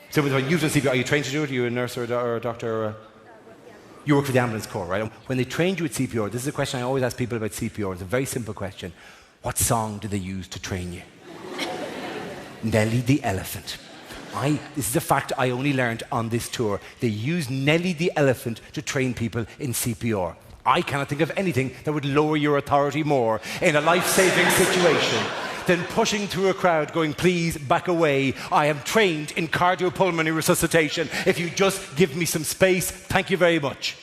So you've done CPR. Are you trained to do it? Are you a nurse or a doctor? Or You work for the ambulance corps, right? When they trained you at CPR, this is a question I always ask people about CPR. It's a very simple question. What song do they use to train you? Nelly the Elephant. This is a fact I only learned on this tour. They use Nelly the Elephant to train people in CPR. I cannot think of anything that would lower your authority more in a life-saving situation than pushing through a crowd going, please, back away. I am trained in cardiopulmonary resuscitation. If you just give me some space, thank you very much.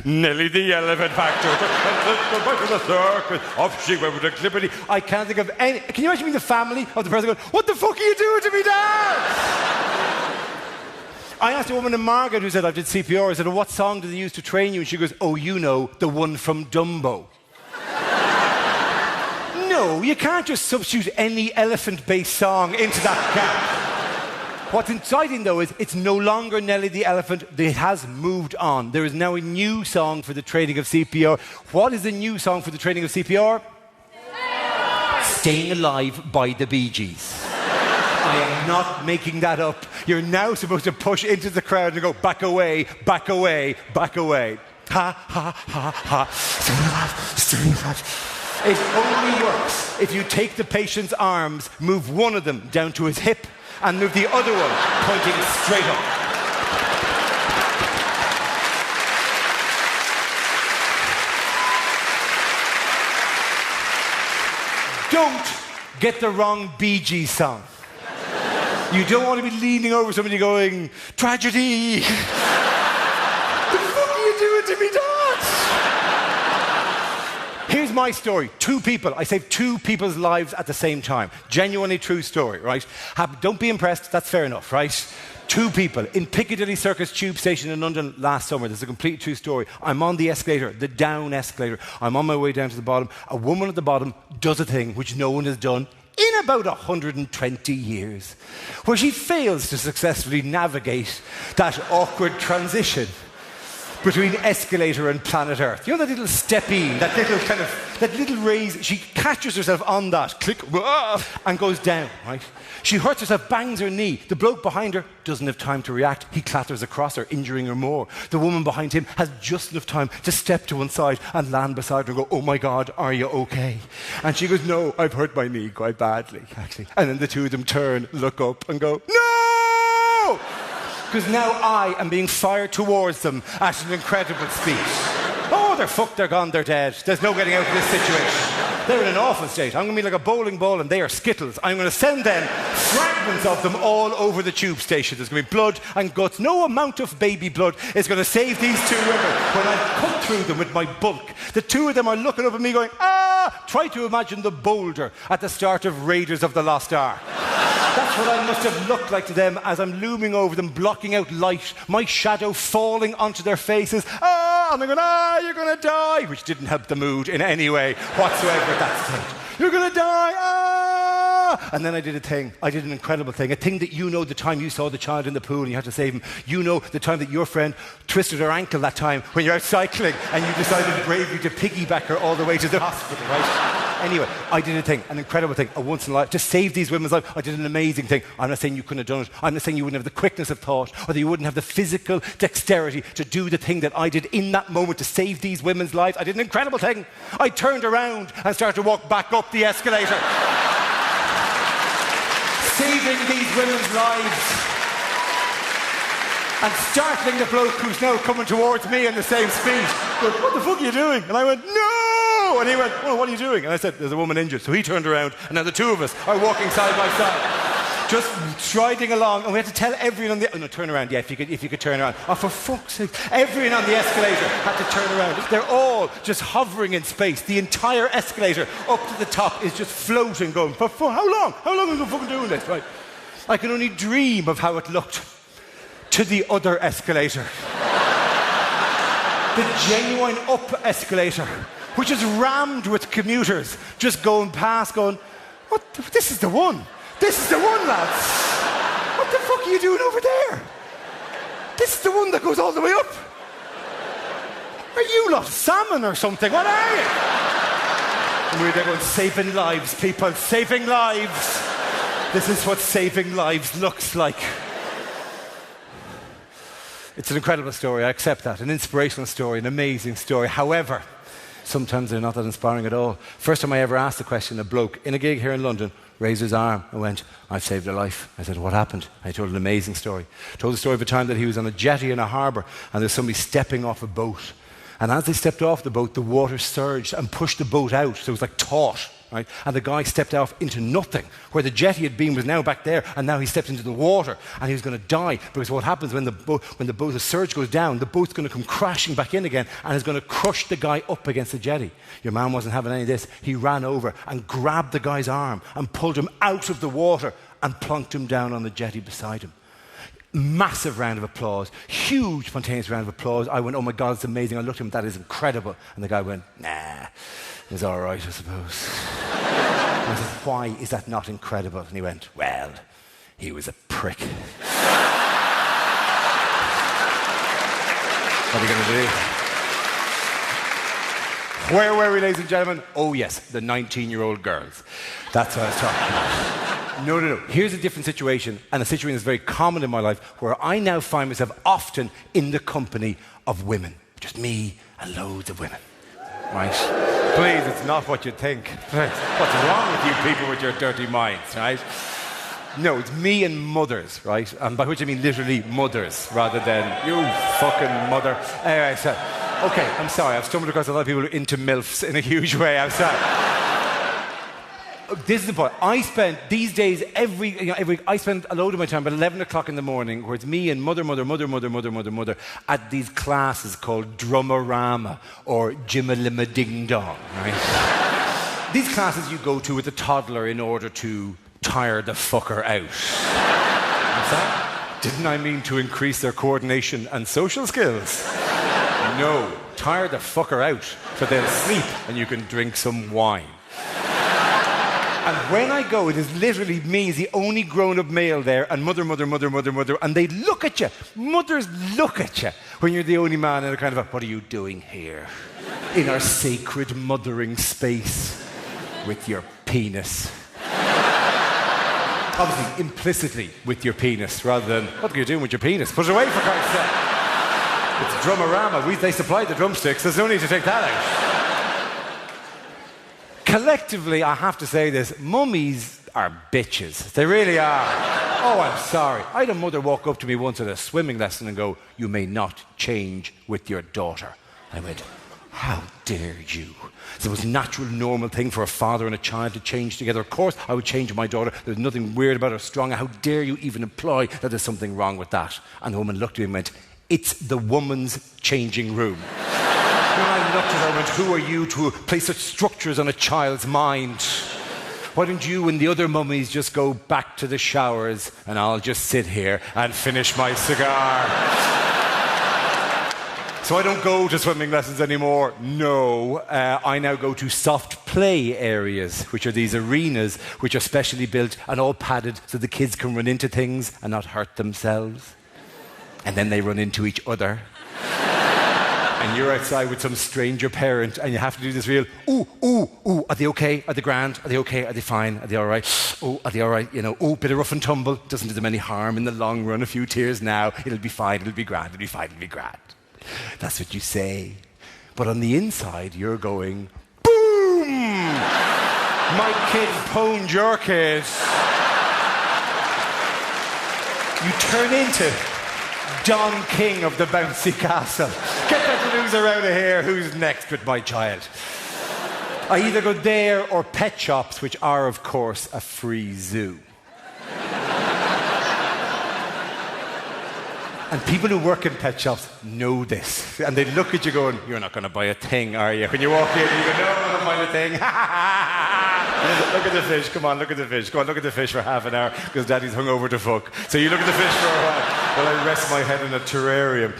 Nelly the Elephant Factor. Go back to the circus. Off she went with a clippity. I can't think of any... Can you imagine being the family of the person going, what the fuck are you doing to me, Dad? I asked a woman in Margaret who said, I did CPR. I said, what song do they use to train you? And she goes, oh, you know, the one from Dumbo. No, you can't just substitute any elephant-based song into that gap. What's exciting, though, is it's no longer Nelly the Elephant. It has moved on. There is now a new song for the training of CPR. What is the new song for the training of CPR? Staying Alive by the Bee Gees. I am not making that up. You're now supposed to push into the crowd and go, back away, back away, back away. Ha, ha, ha, ha. Staying alive, staying alive. It only works if you take the patient's arms, move one of them down to his hip, and move the other one pointing straight up. Don't get the wrong Bee Gees song. You don't want to be leaning over somebody going, tragedy. The fuck are you doing to me, Dad? Here's my story. 2 people. I saved 2 people's lives at the same time. Genuinely true story, right? Don't be impressed. That's fair enough, right? 2 people in Piccadilly Circus Tube Station in London last summer. This is a complete true story. I'm on the escalator, the down escalator. I'm on my way down to the bottom. A woman at the bottom does a thing which no one has done in about 120 years, where she fails to successfully navigate that awkward transition between escalator and planet Earth. You know that little step-in, that little raise, she catches herself on that, click, and goes down, right? She hurts herself, bangs her knee. The bloke behind her doesn't have time to react. He clatters across her, injuring her more. The woman behind him has just enough time to step to one side and land beside her and go, oh my God, are you okay? And she goes, no, I've hurt my knee quite badly, actually. And then the 2 of them turn, look up and go, no! Because now I am being fired towards them at an incredible speed. Oh, they're fucked, they're gone, they're dead. There's no getting out of this situation. They're in an awful state. I'm going to be like a bowling ball and they are Skittles. I'm going to send them fragments of them all over the tube station. There's going to be blood and guts. No amount of baby blood is going to save these 2 women when I cut through them with my bulk. The 2 of them are looking up at me going, ah! Try to imagine the boulder at the start of Raiders of the Lost Ark. That's what I must have looked like to them as I'm looming over them, blocking out light, my shadow falling onto their faces. Ah! And they're going, ah, you're going to die, which didn't help the mood in any way whatsoever at that stage. You're going to die, ah! ah! And then I did a thing. I did an incredible thing. A thing that you know the time you saw the child in the pool and you had to save him. You know the time that your friend twisted her ankle that time when you're out cycling and you decided bravely to piggyback her all the way to the hospital, right? Anyway, I did a thing, an incredible thing, a once in a life, to save these women's lives. I did an amazing thing. I'm not saying you couldn't have done it. I'm not saying you wouldn't have the quickness of thought or that you wouldn't have the physical dexterity to do the thing that I did in that moment to save these women's lives. I did an incredible thing. I turned around and started to walk back up the escalator. Saving these women's lives. And startling the bloke who's now coming towards me in the same speed. Goes, what the fuck are you doing? And I went, no! And he went, oh, what are you doing? And I said, there's a woman injured. So he turned around, and now the two of us are walking side by side, just striding along. And we had to tell everyone on the... Oh, no, turn around, yeah, if you could turn around. Oh, for fuck's sake. Everyone on the escalator had to turn around. They're all just hovering in space. The entire escalator up to the top is just floating, going, for how long? How long are we fucking doing this? Right? I can only dream of how it looked to the other escalator. The genuine up escalator, which is rammed with commuters, just going past, going, this is the one. This is the one, lads. What the fuck are you doing over there? This is the one that goes all the way up. Are you lot salmon or something? What are you? And we were there going, saving lives, people, saving lives. This is what saving lives looks like. It's an incredible story, I accept that. An inspirational story, an amazing story. However, sometimes they're not that inspiring at all. First time I ever asked the question, a bloke in a gig here in London raised his arm and went, I've saved a life. I said, what happened? And he told an amazing story. Told the story of a time that he was on a jetty in a harbour and there's somebody stepping off a boat. And as they stepped off the boat, the water surged and pushed the boat out. So it was like taut. Right? And the guy stepped off into nothing, where the jetty had been was now back there, and now he stepped into the water, and he was going to die. Because what happens when the surge goes down, the boat's going to come crashing back in again, and is going to crush the guy up against the jetty. Your man wasn't having any of this. He ran over and grabbed the guy's arm and pulled him out of the water and plunked him down on the jetty beside him. Massive round of applause, huge spontaneous round of applause. I went, oh my God, it's amazing. I looked at him, that is incredible. And the guy went, nah, it's all right, I suppose. And I said, why is that not incredible? And he went, well, he was a prick. What are you going to do? Where were we, ladies and gentlemen? Oh yes, the 19-year-old girls. That's what I was talking about. No. Here's a different situation, and a situation that's very common in my life, where I now find myself often in the company of women. Just me and loads of women. Right? Please, it's not what you think. What's wrong with you people with your dirty minds, right? No, it's me and mothers, right? And by which I mean literally mothers, rather than you fucking mother. Anyway, so, okay, I'm sorry. I've stumbled across a lot of people who are into MILFs in a huge way. I'm sorry. This is the point. I spend these days I spend a load of my time about 11 o'clock in the morning, where it's me and mother at these classes called Drumorama or Jimalima Ding Dong. Right? These classes you go to with a toddler in order to tire the fucker out. What's that? Didn't I mean to increase their coordination and social skills? No, tire the fucker out so they'll sleep and you can drink some wine. And when I go, it is literally me as the only grown-up male there, and mother, and they look at you. Mothers look at you when you're the only man in a kind of what are you doing here? In our sacred mothering space with your penis. Obviously, implicitly with your penis, rather than, what are you doing with your penis? Put it away, for Christ's sake. It's Drumorama. They supply the drumsticks. There's no need to take that out. Collectively, I have to say this, mummies are bitches. They really are. Oh, I'm sorry. I had a mother walk up to me once at a swimming lesson and go, you may not change with your daughter. I went, how dare you? It's the most natural, normal thing for a father and a child to change together. Of course, I would change with my daughter. There's nothing weird about her strong. How dare you even imply that there's something wrong with that? And the woman looked at me and went, it's the woman's changing room. When I looked at her and went, who are you to place such structures on a child's mind? Why don't you and the other mummies just go back to the showers and I'll just sit here and finish my cigar? So I don't go to swimming lessons anymore. No. I now go to soft play areas, which are these arenas which are specially built and all padded so the kids can run into things and not hurt themselves. And then they run into each other. And you're outside with some stranger parent and you have to do this real, ooh, ooh, ooh, are they okay? Are they grand? Are they okay? Are they fine? Are they all right? Oh, are they all right? You know, oh, bit of rough and tumble. Doesn't do them any harm in the long run. A few tears now. It'll be fine. It'll be grand. It'll be fine. It'll be grand. That's what you say. But on the inside, you're going, boom! My kid pwned your kid. You turn into Don King of the Bouncy Castle. Get that loser out of here. Who's next with my child? I either go there or pet shops, which are, of course, a free zoo. And people who work in pet shops know this. And they look at you going, you're not going to buy a thing, are you? When you walk in, you go, no, I'm not buying a thing. Look at the fish. Come on, look at the fish. Go on, look at the fish for half an hour because Daddy's hung over to fuck. So you look at the fish for a while while I rest my head in a terrarium.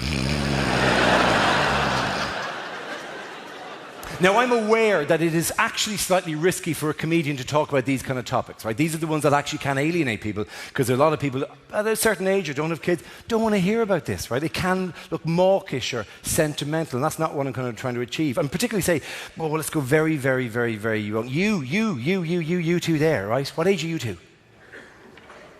Now, I'm aware that it is actually slightly risky for a comedian to talk about these kind of topics, right? These are the ones that actually can alienate people because there are a lot of people at a certain age or don't have kids, don't want to hear about this, right? It can look mawkish or sentimental, and that's not what I'm kind of trying to achieve. And particularly say, well, let's go very, very, very, very young. You two there, right? What age are you two?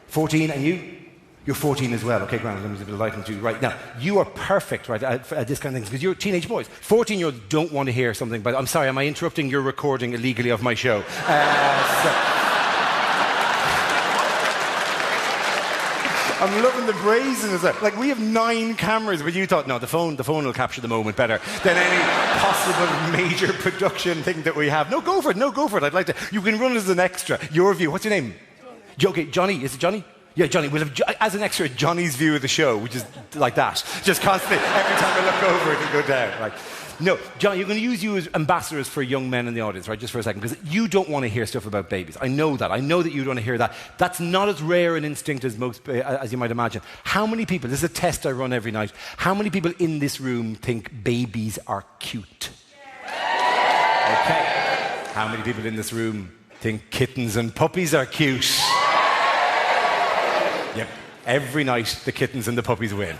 14, and you? You're 14 as well. Okay, grand. Let me just lighten to you. Right, now, you are perfect, right, at this kind of thing, because you're teenage boys. 14-year-olds don't want to hear something, but I'm sorry, am I interrupting your recording illegally of my show? I'm loving the brazenness. Like, we have 9 cameras, but you thought, no, the phone will capture the moment better than any possible major production thing that we have. No, go for it. I'd like to. You can run as an extra. Your view. What's your name? Okay, Johnny. Is it Johnny? Yeah, Johnny. We'll have, as an extra, Johnny's view of the show, which is like that. Just constantly, every time I look over, it'll go down. Like, no, Johnny, you're going to use you as ambassadors for young men in the audience, right, just for a second, because you don't want to hear stuff about babies. I know that. I know that you don't want to hear that. That's not as rare an instinct as you might imagine. How many people, this is a test I run every night, how many people in this room think babies are cute? Okay. How many people in this room think kittens and puppies are cute? Yep. Every night, the kittens and the puppies win.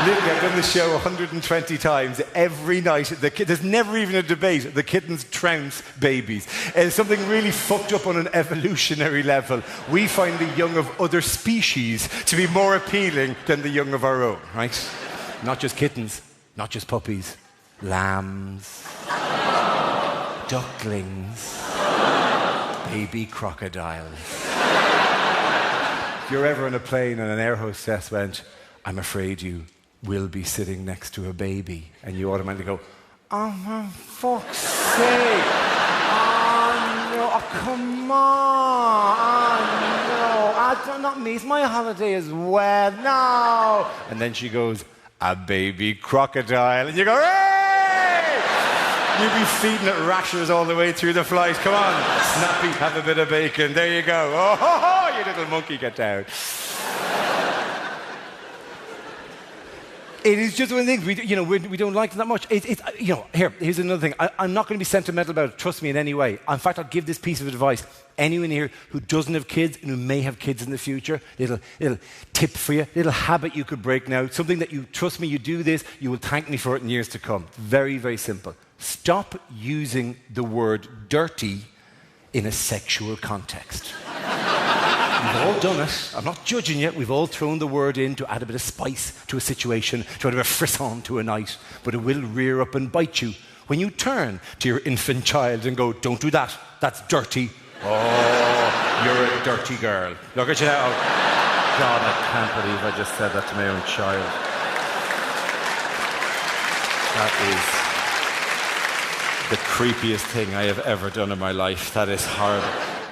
Literally, I've done this show 120 times. Every night, there's never even a debate. The kittens trounce babies. It's something really fucked up on an evolutionary level. We find the young of other species to be more appealing than the young of our own, right? Not just kittens, not just puppies. Lambs, ducklings, baby crocodiles. If you're ever on a plane and an air hostess went, I'm afraid you will be sitting next to a baby, and you automatically go, oh, for fuck's sake. Oh, no. Oh, come on. Oh, no. Not me. It's my holiday as well. No. And then she goes, a baby crocodile. And you go, hey! You'd be feeding it rashers all the way through the flight. Come on, Snappy, have a bit of bacon. There you go. Oh, ho, ho, you little monkey, get down. It is just one of the things we don't like it that much. Here's another thing. I'm not going to be sentimental about it. Trust me in any way. In fact, I'll give this piece of advice. Anyone here who doesn't have kids and who may have kids in the future, little tip for you, little habit you could break now. Something that you trust me. You do this, you will thank me for it in years to come. Very, very simple. Stop using the word dirty in a sexual context. We've all done it. I'm not judging you. We've all thrown the word in to add a bit of spice to a situation, to add a bit of frisson to a night. But it will rear up and bite you when you turn to your infant child and go, don't do that. That's dirty. Oh, you're a dirty girl. Look at you now. God, I can't believe I just said that to my own child. That is the creepiest thing I have ever done in my life. That is horrible.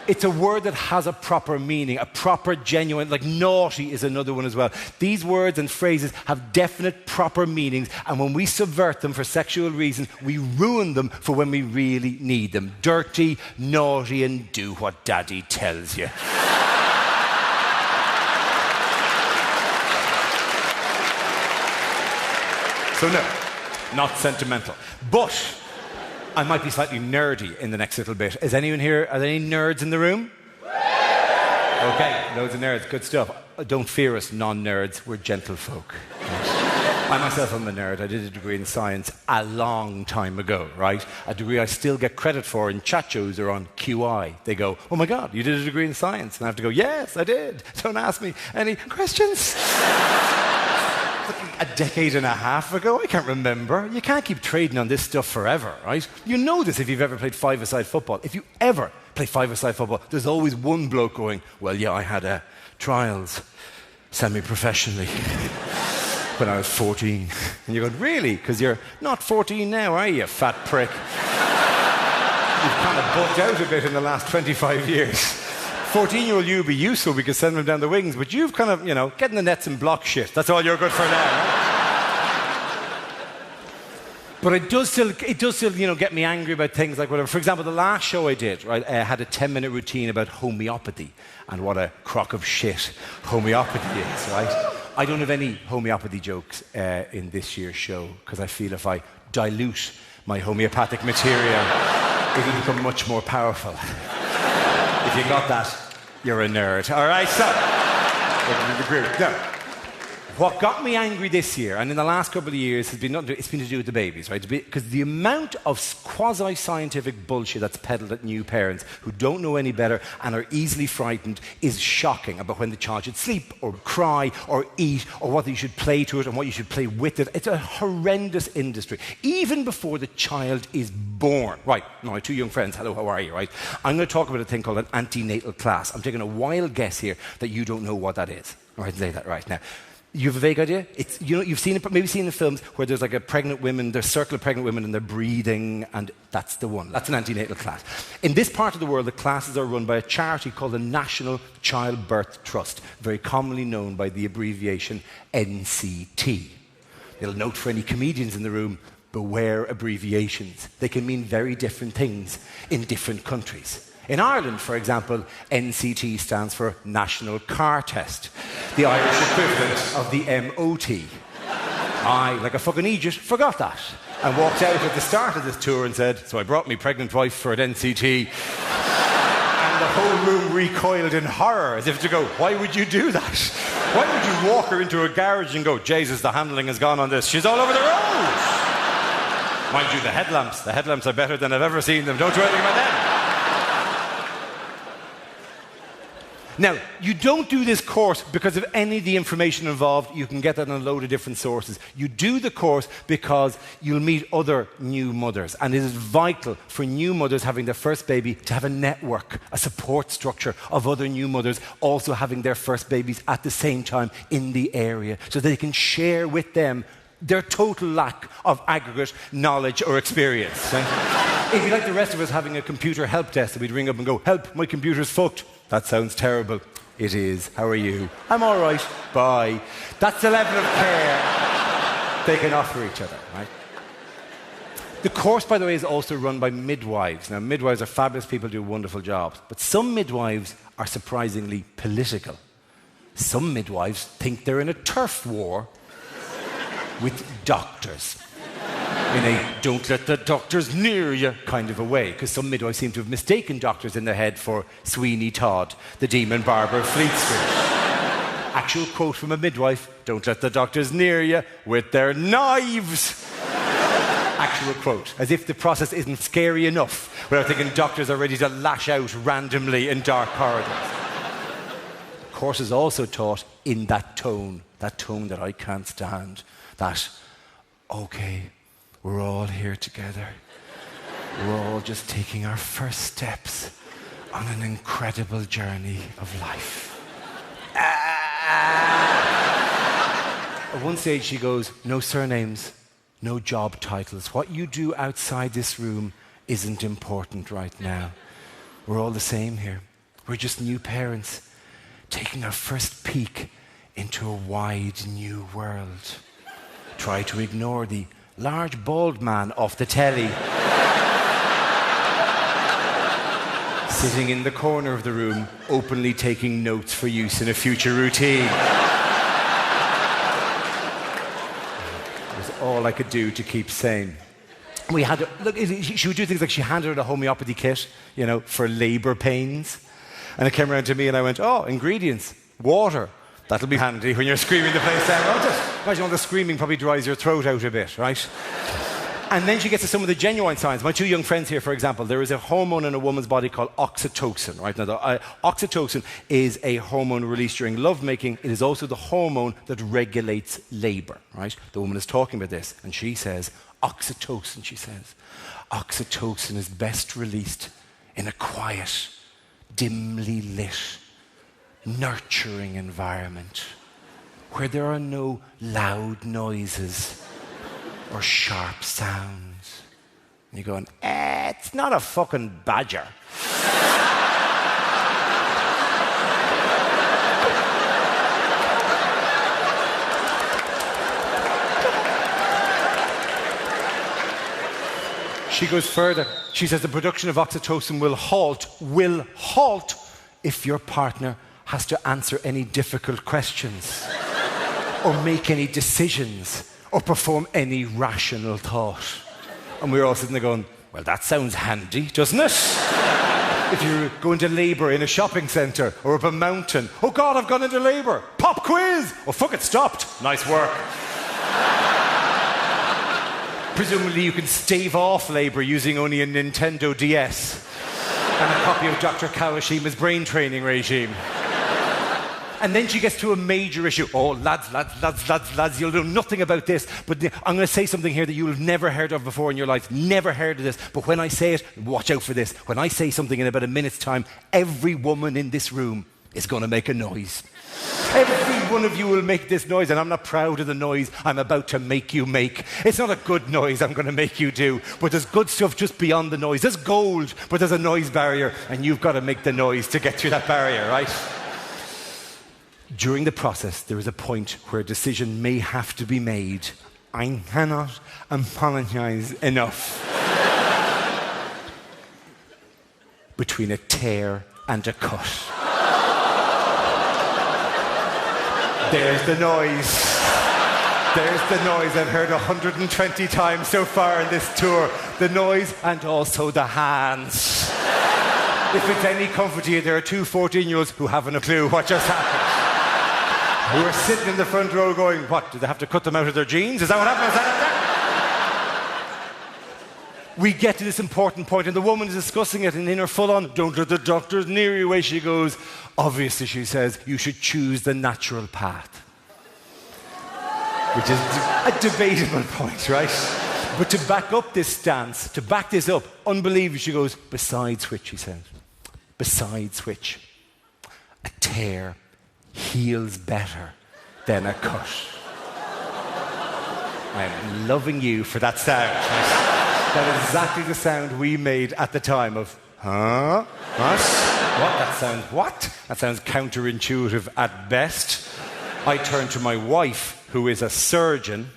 It's a word that has a proper meaning, a proper, genuine, like naughty is another one as well. These words and phrases have definite, proper meanings, and when we subvert them for sexual reasons, we ruin them for when we really need them. Dirty, naughty, and do what daddy tells you. So no, not sentimental. But I might be slightly nerdy in the next little bit. Is anyone here, are there any nerds in the room? Okay, loads of nerds, good stuff. Don't fear us, non-nerds, we're gentlefolk. I myself am a nerd. I did a degree in science a long time ago, right? A degree I still get credit for in chat shows or on QI. They go, oh my God, you did a degree in science. And I have to go, yes, I did. Don't ask me any questions. A decade and a half ago, I can't remember. You can't keep trading on this stuff forever, right? You know this if you've ever played five-a-side football. If you ever play five-a-side football, there's always one bloke going, well, yeah, I had trials semi-professionally when I was 14. And you're going, really? Because you're not 14 now, are you, fat prick? You've kind of bucked out a bit in the last 25 years. 14-year-old you would be useful, we could send them down the wings, but you've kind of, get in the nets and block shit. That's all you're good for now, right? But it does still, get me angry about things like whatever. For example, the last show I did, right, I had a 10-minute routine about homeopathy and what a crock of shit homeopathy is, right? I don't have any homeopathy jokes in this year's show because I feel if I dilute my homeopathic material, it'll become much more powerful. If you got that, you're a nerd. All right, so now, what got me angry this year, and in the last couple of years, it's been to do with the babies, right? Because the amount of quasi-scientific bullshit that's peddled at new parents who don't know any better and are easily frightened is shocking about when the child should sleep or cry or eat or what you should play to it and what you should play with it. It's a horrendous industry, even before the child is born. Right, now, my two young friends, hello, how are you, right? I'm going to talk about a thing called an antenatal class. I'm taking a wild guess here that you don't know what that is. All right, say that right now. You have a vague idea? It's, you've seen it, maybe seen the films where there's like there's a circle of pregnant women and they're breathing, and that's the one. That's an antenatal class. In this part of the world, the classes are run by a charity called the National Childbirth Trust, very commonly known by the abbreviation NCT. Little note for any comedians in the room, beware abbreviations. They can mean very different things in different countries. In Ireland, for example, NCT stands for National Car Test, the Irish equivalent of the MOT. I, like a fucking idiot, forgot that and walked out at the start of this tour and said, so I brought my pregnant wife for an NCT. And the whole room recoiled in horror, as if to go, why would you do that? Why would you walk her into a garage and go, Jesus, the handling has gone on this. She's all over the road. Mind you, the headlamps are better than I've ever seen them. Don't do anything about them. Now, you don't do this course because of any of the information involved. You can get that on a load of different sources. You do the course because you'll meet other new mothers. And it is vital for new mothers having their first baby to have a network, a support structure of other new mothers also having their first babies at the same time in the area so they can share with them their total lack of aggregate knowledge or experience. Right? It'd be like the rest of us having a computer help desk that we'd ring up and go, help, my computer's fucked. That sounds terrible. It is. How are you? I'm all right. Bye. That's the level of care they can offer each other, right? The course, by the way, is also run by midwives. Now, midwives are fabulous people, do wonderful jobs. But some midwives are surprisingly political. Some midwives think they're in a turf war with doctors. In a don't let the doctors near you kind of a way, because some midwives seem to have mistaken doctors in their head for Sweeney Todd, the demon barber of Fleet Street. Actual quote from a midwife, don't let the doctors near you with their knives. Actual quote, as if the process isn't scary enough without thinking doctors are ready to lash out randomly in dark corridors. The course is also taught in that tone that I can't stand, that, okay, we're all here together. We're all just taking our first steps on an incredible journey of life. At one stage she goes, no surnames, no job titles. What you do outside this room isn't important right now. We're all the same here. We're just new parents taking our first peek into a wide new world. Try to ignore the large bald man off the telly sitting in the corner of the room openly taking notes for use in a future routine. all I could do to keep sane. We had, she would do things like she handed her a homeopathy kit, for labour pains. And it came around to me and I went, oh, ingredients, water. That'll be handy when you're screaming the place down. Imagine all the screaming probably dries your throat out a bit, right? And then she gets to some of the genuine signs. My two young friends here, for example, there is a hormone in a woman's body called oxytocin, right? Now, oxytocin is a hormone released during lovemaking. It is also the hormone that regulates labour, right? The woman is talking about this, and she says, oxytocin is best released in a quiet, dimly lit, nurturing environment where there are no loud noises or sharp sounds. And you're going, it's not a fucking badger. She goes further. She says the production of oxytocin will halt if your partner has to answer any difficult questions or make any decisions or perform any rational thought. And we were all sitting there going, well, that sounds handy, doesn't it? If you're going to labour in a shopping centre or up a mountain, oh God, I've gone into labour. Pop quiz. Oh, fuck, it stopped. Nice work. Presumably you can stave off labour using only a Nintendo DS and a copy of Dr. Kawashima's brain training regime. And then she gets to a major issue. Oh, lads, you'll know nothing about this, but I'm going to say something here that you'll have never heard of before in your life. Never heard of this. But when I say it, watch out for this. When I say something in about a minute's time, every woman in this room is going to make a noise. Every one of you will make this noise, and I'm not proud of the noise I'm about to make you make. It's not a good noise I'm going to make you do, but there's good stuff just beyond the noise. There's gold, but there's a noise barrier, and you've got to make the noise to get through that barrier, right? During the process, there is a point where a decision may have to be made. I cannot apologise enough. Between a tear and a cut. There's the noise. There's the noise I've heard 120 times so far in this tour. The noise and also the hands. If it's any comfort to you, there are two 14-year-olds who haven't a clue what just happened. Who are sitting in the front row going, what, do they have to cut them out of their jeans? Is that what happened? Is that? We get to this important point, and the woman is discussing it, and in her full-on, don't let the doctors near you way she goes, obviously, she says, you should choose the natural path. Which is a debatable point, right? But to back up this stance, to back this up, unbelievably, she goes, besides which, she says, besides which, a tear heals better than a cut. I'm loving you for that sound. That is exactly the sound we made at the time of, huh? What? What? That sounds what? That sounds counterintuitive at best. I turned to my wife, who is a surgeon.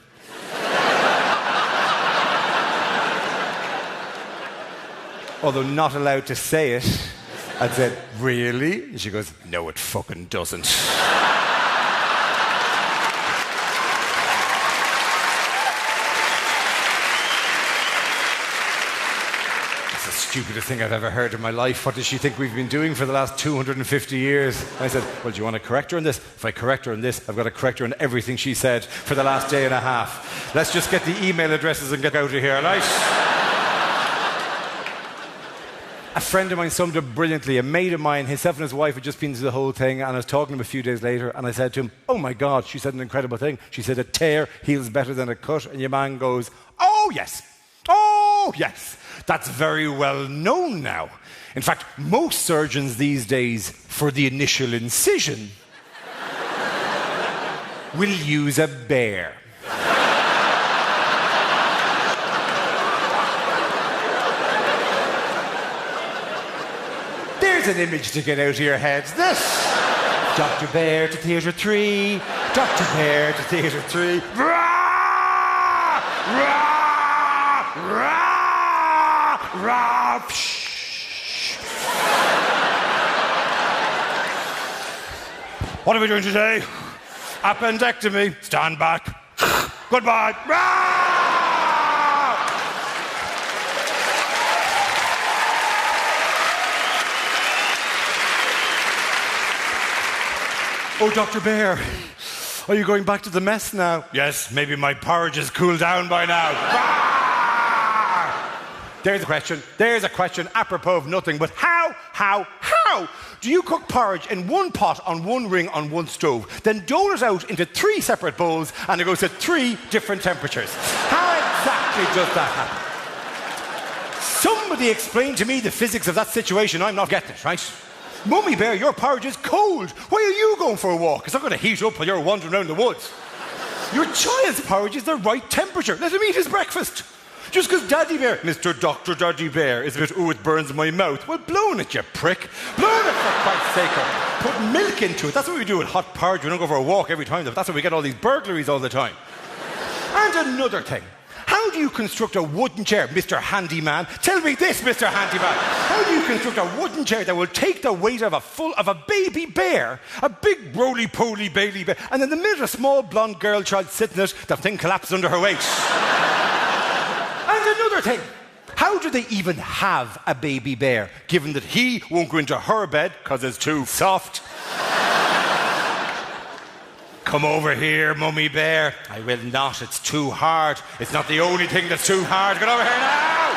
Although not allowed to say it. I said, really? And she goes, no, it fucking doesn't. It's the stupidest thing I've ever heard in my life. What does she think we've been doing for the last 250 years? I said, well, do you want to correct her on this? If I correct her on this, I've got to correct her on everything she said for the last day and a half. Let's just get the email addresses and get out of here, right? A friend of mine summed up brilliantly. A mate of mine, himself and his wife had just been through the whole thing, and I was talking to him a few days later, and I said to him, oh my God, she said an incredible thing. She said, a tear heals better than a cut, and your man goes, oh yes, that's very well known now. In fact, most surgeons these days, for the initial incision, will use a bear. There's an image to get out of your heads. This. Dr. Bear to Theatre 3. Dr. Bear to Theatre 3. Rah! Rah! Rah! Rah! What are we doing today? Appendectomy. Stand back. Goodbye. Rah! Oh, Dr. Bear, are you going back to the mess now? Yes, maybe my porridge has cooled down by now. There's a question. There's a question apropos of nothing, but how do you cook porridge in one pot on one ring on one stove, then dole it out into 3 separate bowls and it goes to 3 different temperatures? How exactly does that happen? Somebody explain to me the physics of that situation. I'm not getting it, right? Mummy Bear, your porridge is cold. Why are you going for a walk? It's not going to heat up while you're wandering around the woods. Your child's porridge is the right temperature. Let him eat his breakfast. Just because Daddy Bear, Mr. Dr. Daddy Bear, is a bit, it burns my mouth. Well, blow it, you prick. Blow it, for Christ's sake. Put milk into it. That's what we do with hot porridge. We don't go for a walk every time. That's why we get all these burglaries all the time. And another thing. How do you construct a wooden chair, Mr. Handyman? Tell me this, Mr. Handyman. How do you construct a wooden chair that will take the weight of a baby bear, a big roly-poly baby bear, and in the middle, a small blonde girl child sitting in it, the thing collapses under her weight? And another thing. How do they even have a baby bear, given that he won't go into her bed because it's too soft? Come over here, Mummy Bear. I will not. It's too hard. It's not the only thing that's too hard. Get over here now!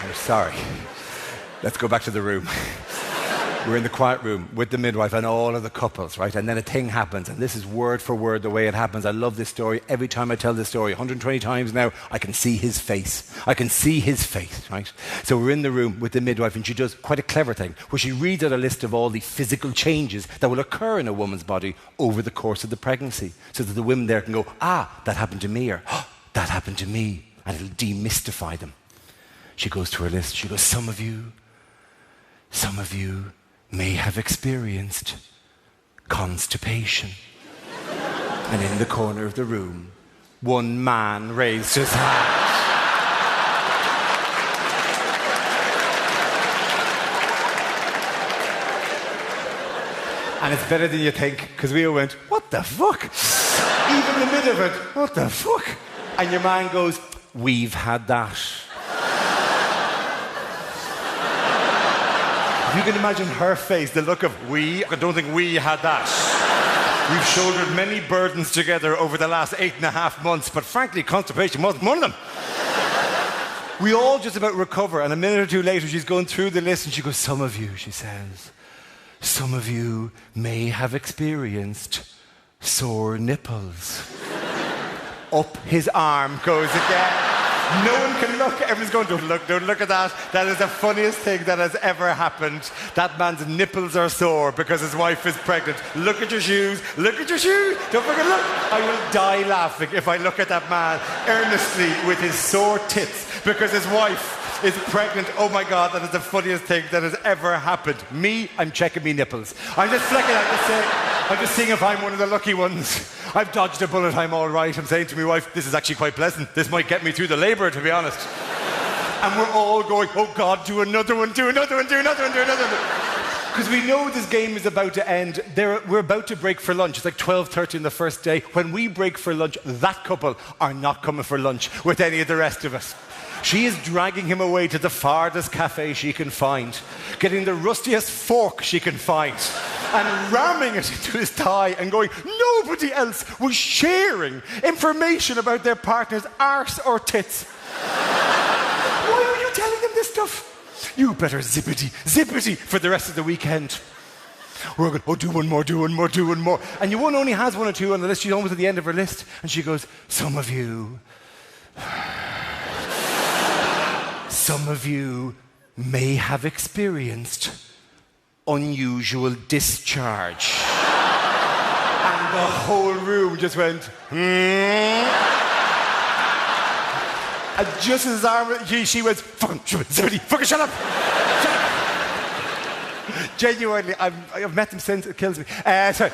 I'm sorry. Let's go back to the room. We're in the quiet room with the midwife and all of the couples, right? And then a thing happens, and this is word for word the way it happens. I love this story. Every time I tell this story, 120 times now, I can see his face. Right? So we're in the room with the midwife, and she does quite a clever thing, where she reads out a list of all the physical changes that will occur in a woman's body over the course of the pregnancy, so that the women there can go, that happened to me, or that happened to me, and it'll demystify them. She goes to her list. She goes, some of you may have experienced constipation. And in the corner of the room, one man raised his hand. And it's better than you think, because we all went, what the fuck? Even in the middle of it, what the fuck? And your man goes, we've had that. You can imagine her face, the look of I don't think we had that. We've shouldered many burdens together over the last 8.5 months, but frankly, constipation wasn't one of them. We all just about recover, and a minute or two later, she's going through the list, and she goes, some of you, she says, some of you may have experienced sore nipples. Up his arm goes again. No one can look. Everyone's going, don't look at that. That is the funniest thing that has ever happened. That man's nipples are sore because his wife is pregnant. Look at your shoes. Don't fucking look. I will die laughing if I look at that man earnestly with his sore tits because his wife is pregnant. Oh my God, that is the funniest thing that has ever happened. Me, I'm checking me nipples. I'm just flicking out. I'm just seeing if I'm one of the lucky ones. I've dodged a bullet, I'm all right. I'm saying to my wife, this is actually quite pleasant. This might get me through the labour, to be honest. And we're all going, oh God, do another one. Because we know this game is about to end. We're about to break for lunch. It's like 12:30 on the first day. When we break for lunch, that couple are not coming for lunch with any of the rest of us. She is dragging him away to the farthest cafe she can find, getting the rustiest fork she can find, and ramming it into his thigh and going, nobody else was sharing information about their partner's arse or tits. Why are you telling them this stuff? You better zippity for the rest of the weekend. We're going, do one more. And your one only has 1 or 2 on the list. She's almost at the end of her list. And she goes, some of you may have experienced unusual discharge. And the whole room just went, And just as his arm, she went, fucking shut up. Genuinely, I've met him since, it kills me. Sorry.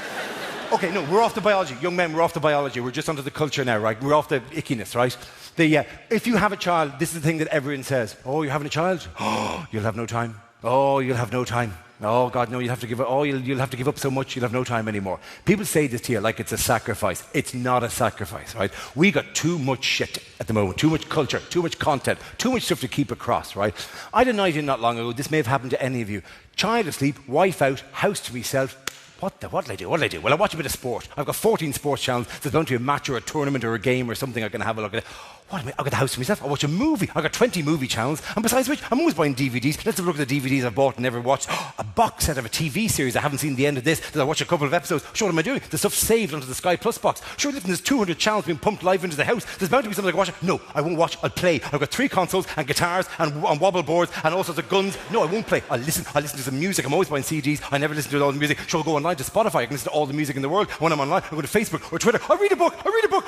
Okay, no, we're off the biology. Young men, we're off the biology. We're just onto the culture now, right? We're off the ickiness, right? If you have a child, this is the thing that everyone says. Oh, you're having a child? Oh, you'll have no time. Oh, you'll have no time. Oh, God, no, you'll have to give up. Oh, you'll have to give up so much, you'll have no time anymore. People say this to you like it's a sacrifice. It's not a sacrifice, right? We got too much shit at the moment, too much culture, too much content, too much stuff to keep across, right? I had a night in not long ago, this may have happened to any of you. Child asleep, wife out, house to myself. What'll I do? Well, I watch a bit of sport. I've got 14 sports channels. There's bound to be a match or a tournament or a game or something I can have a look at. What am I? I've got the house to myself. I watch a movie. I've got 20 movie channels. And besides which, I'm always buying DVDs. Let's have a look at the DVDs I've bought and never watched. A box set of a TV series. I haven't seen the end of this. Did I watch a couple of episodes? Sure, what am I doing? The stuff's saved onto the Sky Plus box. Sure, listen, there's 200 channels being pumped live into the house. There's bound to be something I can watch. No, I won't watch. I'll play. I've got 3 consoles and guitars and wobble boards and all sorts of guns. No, I won't play. I'll listen to some music. I'm always buying CDs. I never listen to all the music. Sure, I'll go online to Spotify. I can listen to all the music in the world. When I'm online, I go to Facebook or Twitter. I read a book.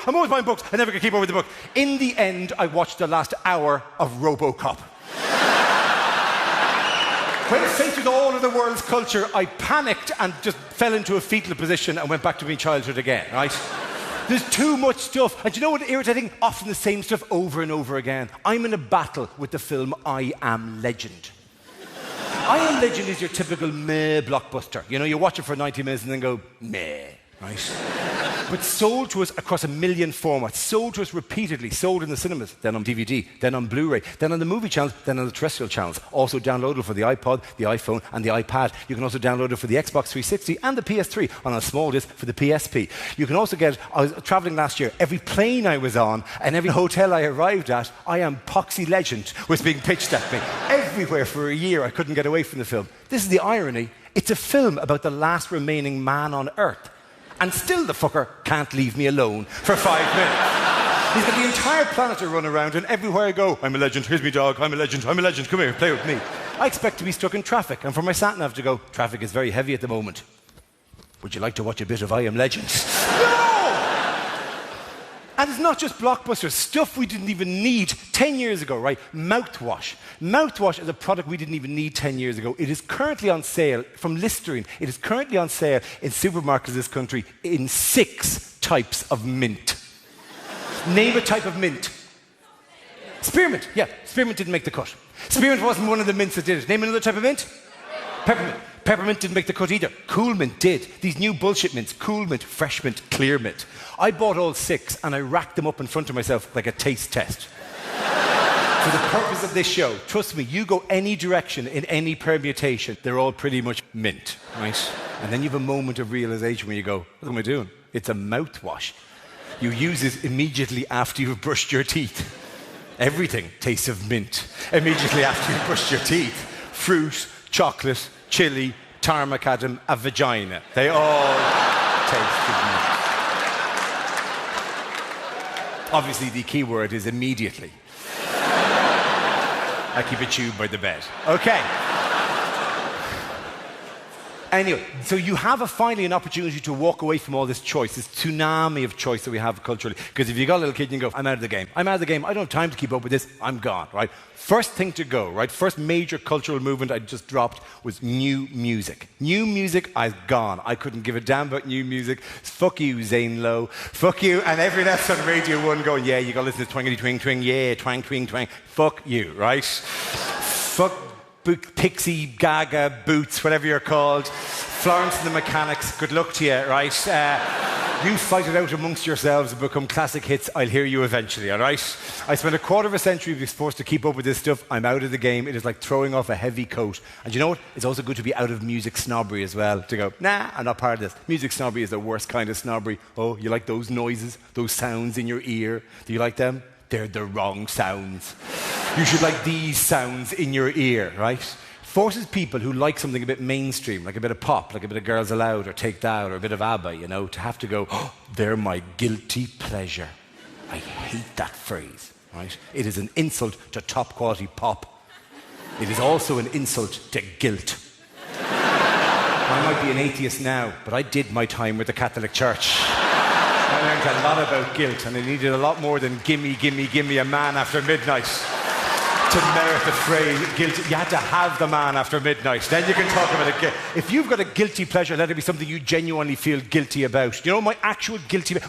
I'm always buying books. I never can keep up with the book. In the end, I watched the last hour of RoboCop. When faced with all of the world's culture, I panicked and just fell into a fetal position and went back to my childhood again, right? There's too much stuff. And do you know what irritating? Often the same stuff over and over again. I'm in a battle with the film I Am Legend. I Am Legend is your typical meh blockbuster. You know, you watch it for 90 minutes and then go, meh, right? But sold to us across a million formats, sold to us repeatedly, sold in the cinemas, then on DVD, then on Blu-ray, then on the movie channels, then on the terrestrial channels. Also downloadable for the iPod, the iPhone, and the iPad. You can also download it for the Xbox 360 and the PS3 on a small disc for the PSP. You can also get, I was traveling last year, every plane I was on and every hotel I arrived at, I Am Poxy Legend was being pitched at me. Everywhere for a year, I couldn't get away from the film. This is the irony. It's a film about the last remaining man on Earth. And still the fucker can't leave me alone for 5 minutes. He's got the entire planet to run around, and everywhere I go, I'm a legend, here's me dog, I'm a legend, come here, play with me. I expect to be stuck in traffic, and for my sat-nav to go, traffic is very heavy at the moment. Would you like to watch a bit of I Am Legend? No! And it's not just blockbusters, stuff we didn't even need 10 years ago, right? Mouthwash. Mouthwash is a product we didn't even need 10 years ago. It is currently on sale, from Listerine, it is currently on sale in supermarkets in this country in 6 types of mint. Name a type of mint. Spearmint, yeah. Spearmint didn't make the cut. Spearmint wasn't one of the mints that did it. Name another type of mint. Peppermint. Peppermint didn't make the cut either. Cool Mint did. These new bullshit mints, Cool Mint, Fresh Mint, Clear Mint. I bought all 6 and I racked them up in front of myself like a taste test. For the purpose of this show, trust me, you go any direction in any permutation, they're all pretty much mint, right? And then you have a moment of realization where you go, what am I doing? It's a mouthwash. You use it immediately after you've brushed your teeth. Everything tastes of mint immediately after you've brushed your teeth. Fruit, chocolate, chili, tarmacadam, a vagina. They all taste of mint. Obviously, the key word is immediately. I keep a tube by the bed. Okay. Anyway, so you have finally an opportunity to walk away from all this choice, this tsunami of choice that we have culturally. Because if you've got a little kid, you can go, I'm out of the game. I don't have time to keep up with this. I'm gone, right? First thing to go, right? First major cultural movement I just dropped was new music. New music, I've gone. I couldn't give a damn about new music. Fuck you, Zane Lowe. Fuck you. And everyone else on Radio 1 going, yeah, you got to listen to Twangity Twing Twing. Yeah, twang, twing, twang. Fuck you, right? Fuck Pixie, Gaga, Boots, whatever you're called. Florence and the Mechanics, good luck to you, right? You fight it out amongst yourselves and become classic hits. I'll hear you eventually, all right? I spent a quarter of a century being forced to keep up with this stuff. I'm out of the game. It is like throwing off a heavy coat. And you know what? It's also good to be out of music snobbery as well. To go, nah, I'm not part of this. Music snobbery is the worst kind of snobbery. Oh, you like those noises, those sounds in your ear? Do you like them? They're the wrong sounds. You should like these sounds in your ear, right? Forces people who like something a bit mainstream, like a bit of pop, like a bit of Girls Aloud or Take That or a bit of ABBA, you know, to have to go, oh, they're my guilty pleasure. I hate that phrase, right? It is an insult to top quality pop. It is also an insult to guilt. I might be an atheist now, but I did my time with the Catholic Church. I learned a lot about guilt, and I needed a lot more than gimme, gimme, gimme a man after midnight to merit the phrase guilt. You had to have the man after midnight. Then you can talk about it. If you've got a guilty pleasure, let it be something you genuinely feel guilty about. You know what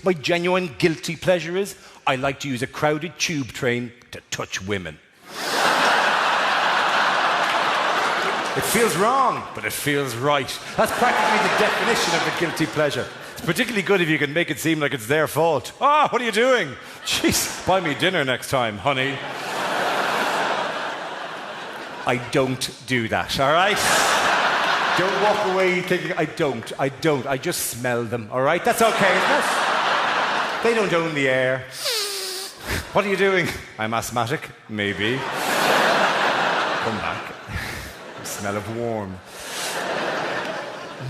my genuine guilty pleasure is? I like to use a crowded tube train to touch women. It feels wrong, but it feels right. That's practically the definition of a guilty pleasure. It's particularly good if you can make it seem like it's their fault. Ah, what are you doing? Jeez, buy me dinner next time, honey. I don't do that, all right? Don't walk away thinking, I don't. I just smell them, all right? That's okay, isn't it? They don't own the air. What are you doing? I'm asthmatic, maybe. Come back. Smell of warm.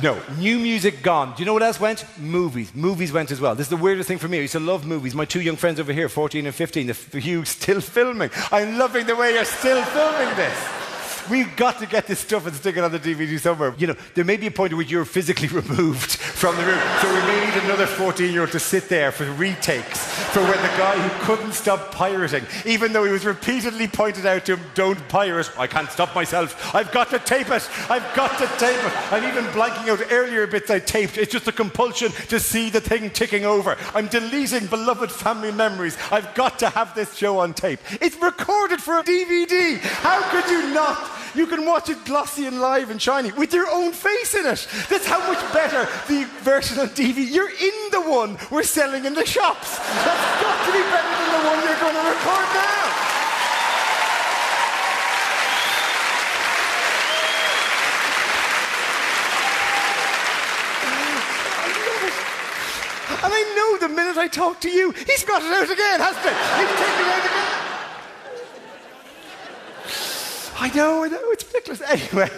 No, new music gone. Do you know what else went? Movies. Movies went as well. This is the weirdest thing for me. I used to love movies. My two young friends over here, 14 and 15, you still filming. I'm loving the way you're still filming this. We've got to get this stuff and stick it on the DVD somewhere. You know, there may be a point at which you're physically removed from the room. So we may need another 14-year-old to sit there for retakes for when the guy who couldn't stop pirating, even though he was repeatedly pointed out to him, don't pirate. I can't stop myself. I've got to tape it. I've got to tape it. I'm even blanking out earlier bits I taped. It's just a compulsion to see the thing ticking over. I'm deleting beloved family memories. I've got to have this show on tape. It's recorded for a DVD. How could you not? You can watch it glossy and live and shiny with your own face in it. That's how much better the version on DVD. You're in the one we're selling in the shops. That's got to be better than the one you're going to record now. And I know the minute I talk to you, he's got it out again, hasn't he? He's taken it out again. I know, it's ridiculous. Anyway,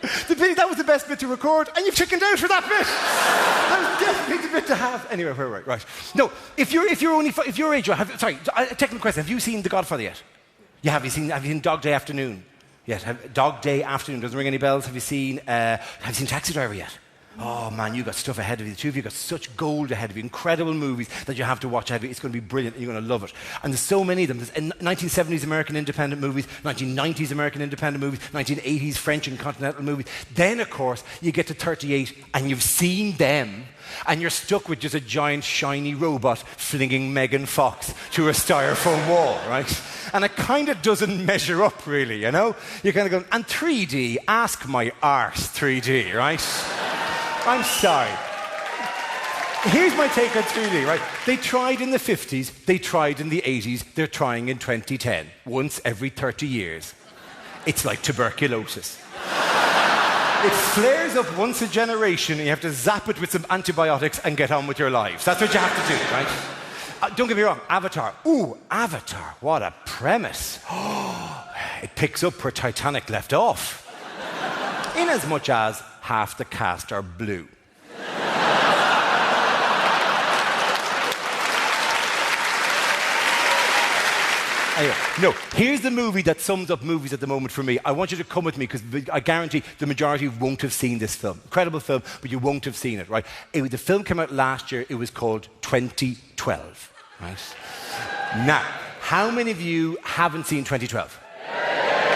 that was the best bit to record, and you've chickened out for that bit. That was definitely the bit to have. Anyway, right. No, if you're your age, sorry, a technical question. Have you seen The Godfather yet? Yeah, have you seen Dog Day Afternoon? Yes, Dog Day Afternoon. Doesn't ring any bells. Have you seen Taxi Driver yet? Oh man, you got stuff ahead of you. The two of you got such gold ahead of you. Incredible movies that you have to watch ahead of you. It's going to be brilliant and you're going to love it. And there's so many of them. There's 1970s American independent movies, 1990s American independent movies, 1980s French and continental movies. Then, of course, you get to 38 and you've seen them and you're stuck with just a giant shiny robot flinging Megan Fox to a styrofoam wall, right? And it kind of doesn't measure up, really, you know? You're kind of going, and 3D, ask my arse, 3D, right? I'm sorry. Here's my take on 3D, right? They tried in the 50s, they tried in the 80s, they're trying in 2010, once every 30 years. It's like tuberculosis. It flares up once a generation and you have to zap it with some antibiotics and get on with your lives. That's what you have to do, right? Don't get me wrong, Avatar. Ooh, Avatar, what a premise. It picks up where Titanic left off. In as much as half the cast are blue. Anyway, no, here's the movie that sums up movies at the moment for me. I want you to come with me because I guarantee the majority won't have seen this film. Incredible film, but you won't have seen it, right? The film came out last year. It was called 2012, right? Now, how many of you haven't seen 2012?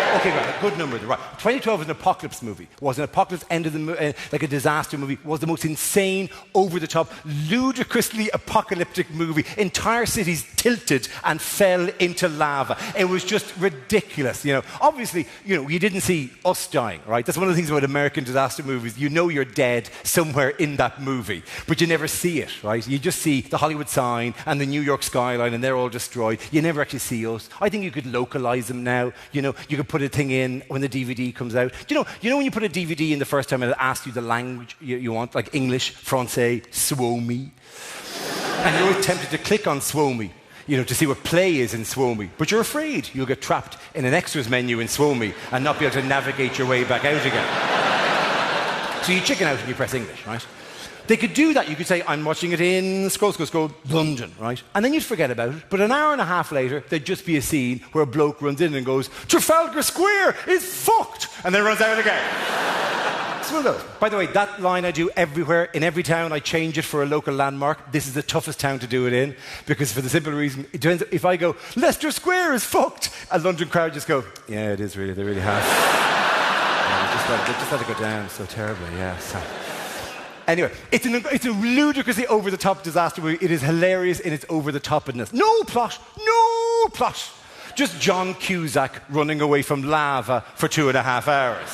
Okay, right, a good number. Right. 2012 was an apocalypse movie. It was an apocalypse, end of the like a disaster movie. It was the most insane, over-the-top, ludicrously apocalyptic movie. Entire cities tilted and fell into lava. It was just ridiculous, you know. Obviously, you know, you didn't see us dying, right? That's one of the things about American disaster movies. You know you're dead somewhere in that movie, but you never see it, right? You just see the Hollywood sign and the New York skyline, and they're all destroyed. You never actually see us. I think you could localize them now. You know, you could put a thing in when the DVD comes out. You know when you put a DVD in the first time and it asks you the language you want, like English, Francais, Suomi, and you're always tempted to click on Suomi, you know, to see what play is in Suomi, but you're afraid you'll get trapped in an extras menu in Suomi and not be able to navigate your way back out again. So you chicken out and you press English, right? They could do that. You could say, I'm watching it in scroll, London, right? And then you'd forget about it. But an hour and a half later, there'd just be a scene where a bloke runs in and goes, Trafalgar Square is fucked! And then runs out again. It's one of those. By the way, that line I do everywhere. In every town, I change it for a local landmark. This is the toughest town to do it in, because for the simple reason, it turns out if I go, Leicester Square is fucked, a London crowd just go, yeah, it is really, they really have. Yeah, they just let it go down so terribly, yeah. So. Anyway, it's a ludicrously over-the-top disaster movie. It is hilarious in its over-the-topness. No plot. Just John Cusack running away from lava for 2.5 hours.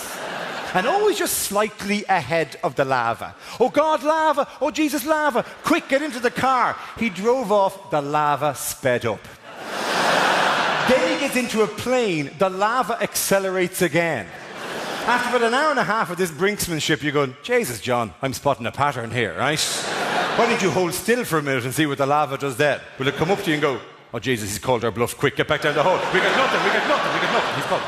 And always just slightly ahead of the lava. Oh God, lava! Oh Jesus, lava! Quick, get into the car. He drove off, the lava sped up. Then he gets into a plane, the lava accelerates again. After about an hour and a half of this brinksmanship, you're going, Jesus, John, I'm spotting a pattern here, right? Why don't you hold still for a minute and see what the lava does then? Will it come up to you and go, oh Jesus, he's called our bluff, quick, get back down the hole. We got nothing, he's called.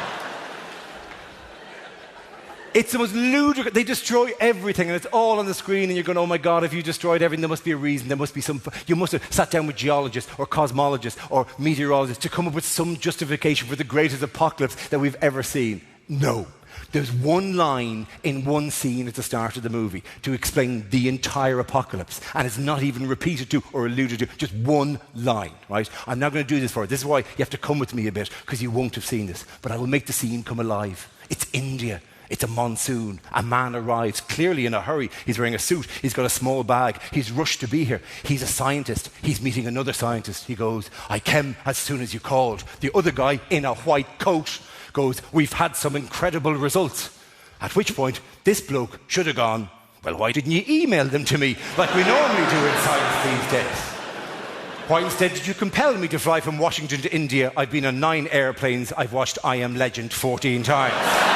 It's the most ludicrous. They destroy everything, and it's all on the screen, and you're going, oh my God, if you destroyed everything, there must be a reason. There must be some. You must have sat down with geologists or cosmologists or meteorologists to come up with some justification for the greatest apocalypse that we've ever seen. No. There's one line in one scene at the start of the movie to explain the entire apocalypse, and it's not even repeated to or alluded to, just one line, right? I'm now going to do this for you. This is why you have to come with me a bit, because you won't have seen this, but I will make the scene come alive. It's India. It's a monsoon. A man arrives, clearly in a hurry. He's wearing a suit. He's got a small bag. He's rushed to be here. He's a scientist. He's meeting another scientist. He goes, I came as soon as you called. The other guy in a white coat goes, we've had some incredible results. At which point, this bloke should have gone, well, why didn't you email them to me like we normally do in science these days? Why instead did you compel me to fly from Washington to India? I've been on 9 airplanes. I've watched I Am Legend 14 times.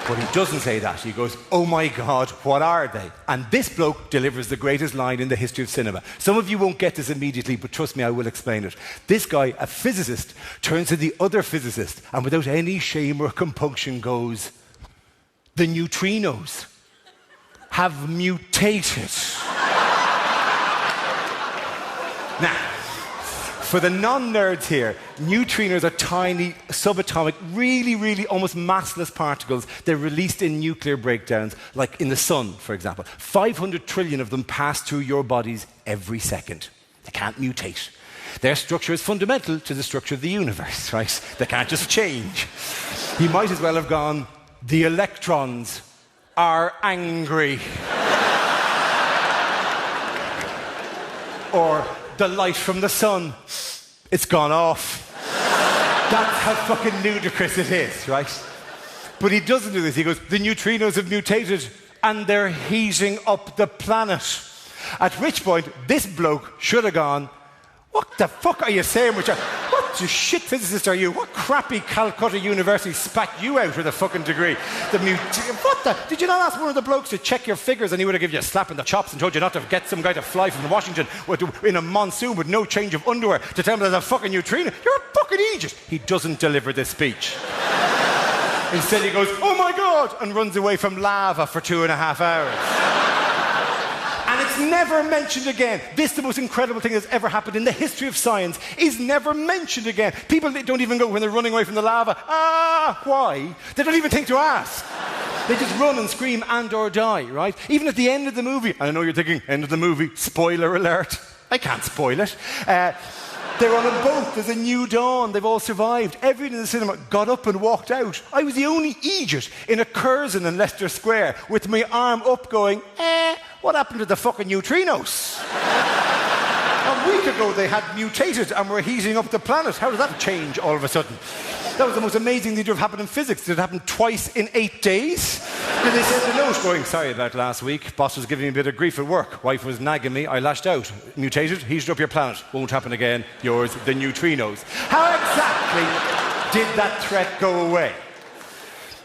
But he doesn't say that. He goes, oh my God, what are they? And this bloke delivers the greatest line in the history of cinema. Some of you won't get this immediately, but trust me, I will explain it. This guy, a physicist, turns to the other physicist and without any shame or compunction goes, the neutrinos have mutated. Now, for the non-nerds here, neutrinos are tiny, subatomic, really, really almost massless particles. They're released in nuclear breakdowns, like in the sun, for example. 500 trillion of them pass through your bodies every second. They can't mutate. Their structure is fundamental to the structure of the universe, right? They can't just change. He might as well have gone, the electrons are angry. Or the light from the sun, it's gone off. That's how fucking ludicrous it is, right? But he doesn't do this. He goes, the neutrinos have mutated and they're heating up the planet. At which point, this bloke should have gone, what the fuck are you saying? What the shit physicist are you? What crappy Calcutta University spat you out with a fucking degree? What the? Did you not ask one of the blokes to check your figures and he would have given you a slap in the chops and told you not to get some guy to fly from Washington in a monsoon with no change of underwear to tell him there's a fucking neutrino? You're a fucking idiot. He doesn't deliver this speech. Instead he goes, oh my God, and runs away from lava for 2.5 hours. And it's never mentioned again. This, the most incredible thing that's ever happened in the history of science, is never mentioned again. People don't even go when they're running away from the lava. Why? They don't even think to ask. They just run and scream and or die, right? Even at the end of the movie, and I know you're thinking, end of the movie, spoiler alert. I can't spoil it. They're on a boat, there's a new dawn, they've all survived. Everyone in the cinema got up and walked out. I was the only idiot in a curzon in Leicester Square with my arm up going, what happened to the fucking neutrinos? A week ago they had mutated and were heating up the planet. How did that change all of a sudden? That was the most amazing thing to have happened in physics. Did it happen twice in 8 days? Did they send a note going, sorry about last week, boss was giving me a bit of grief at work, wife was nagging me, I lashed out, mutated, heated up your planet, won't happen again, yours, the neutrinos. How exactly did that threat go away?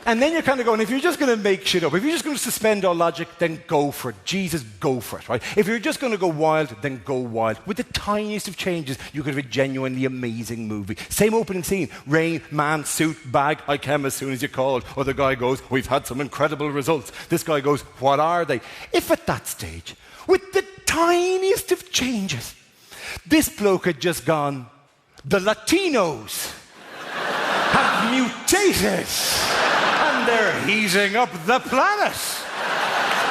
And then you're kind of going, if you're just going to make shit up, if you're just going to suspend all logic, then go for it. Jesus, go for it, right? If you're just going to go wild, then go wild. With the tiniest of changes, you could have a genuinely amazing movie. Same opening scene. Rain, man, suit, bag, I came as soon as you called. Other guy goes, we've had some incredible results. This guy goes, what are they? If at that stage, with the tiniest of changes, this bloke had just gone, the Latinos have mutated. And they're heating up the planet.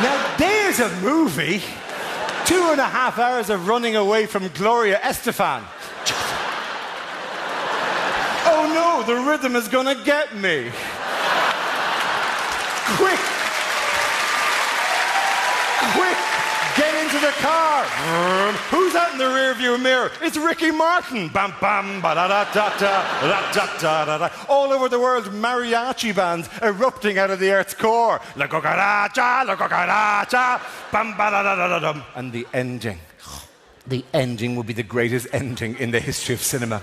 Now, there's a movie. 2.5 hours of running away from Gloria Estefan. Oh no, the rhythm is gonna get me. Quick, get into the car. Who's out in the rear rear view mirror, it's Ricky Martin. Bam, bam, ba-da-da-da-da, da-da-da-da-da. All over the world, mariachi bands erupting out of the earth's core. La cucaracha, bam, ba-da-da-da-da-dum. And the ending. The ending will be the greatest ending in the history of cinema.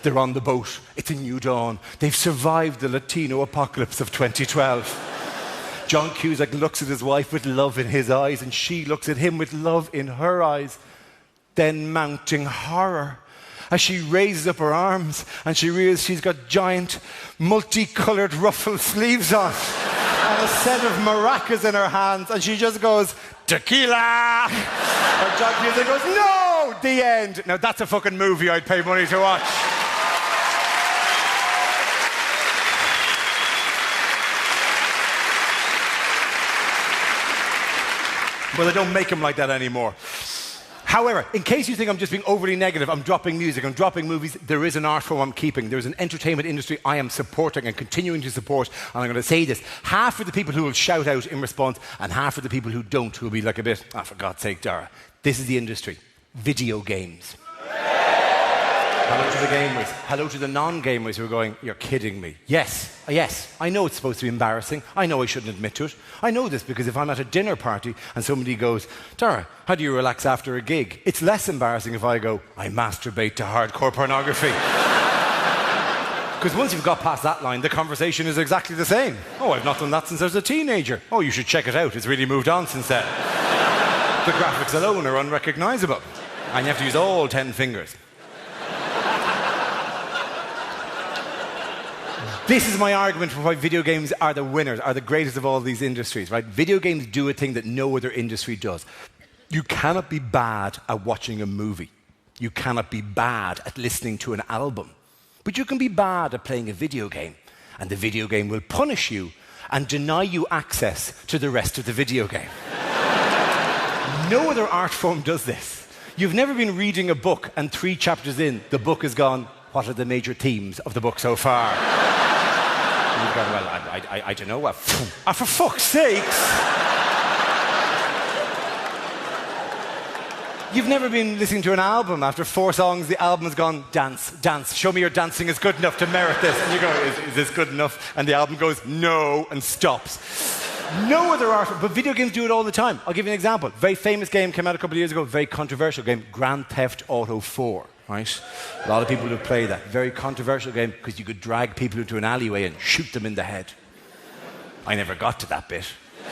They're on the boat. It's a new dawn. They've survived the Latino apocalypse of 2012. John Cusack looks at his wife with love in his eyes, and she looks at him with love in her eyes. Then mounting horror as she raises up her arms and she realizes she's got giant, multicoloured ruffled sleeves on and a set of maracas in her hands, and she just goes, tequila! And John Cusack goes, no! The end. Now that's a fucking movie I'd pay money to watch. Well, they don't make them like that anymore. However, in case you think I'm just being overly negative, I'm dropping music, I'm dropping movies, there is an art form I'm keeping. There's an entertainment industry I am supporting and continuing to support, and I'm going to say this. Half of the people who will shout out in response, and half of the people who don't, who will be like a bit, for God's sake, Dara. This is the industry. Video games. Hello to the gamers. Hello to the non-gamers who are going, you're kidding me. Yes, I know it's supposed to be embarrassing. I know I shouldn't admit to it. I know this because if I'm at a dinner party and somebody goes, Dara, how do you relax after a gig? It's less embarrassing if I go, I masturbate to hardcore pornography. Because once you've got past that line, the conversation is exactly the same. Oh, I've not done that since I was a teenager. Oh, you should check it out. It's really moved on since then. The graphics alone are unrecognisable. And you have to use all 10 fingers. This is my argument for why video games are the winners, are the greatest of all these industries, right? Video games do a thing that no other industry does. You cannot be bad at watching a movie. You cannot be bad at listening to an album. But you can be bad at playing a video game, and the video game will punish you and deny you access to the rest of the video game. No other art form does this. You've never been reading a book, and 3 chapters in, the book has gone, what are the major themes of the book so far? And you've gone, well, I don't know. For fuck's sakes! You've never been listening to an album. After 4 songs, the album has gone, dance, dance. Show me your dancing is good enough to merit this. And you go, is this good enough? And the album goes, no, and stops. No other art, but video games do it all the time. I'll give you an example. Very famous game came out a couple of years ago, very controversial game, Grand Theft Auto 4. Right? A lot of people who play that. Very controversial game because you could drag people into an alleyway and shoot them in the head. I never got to that bit.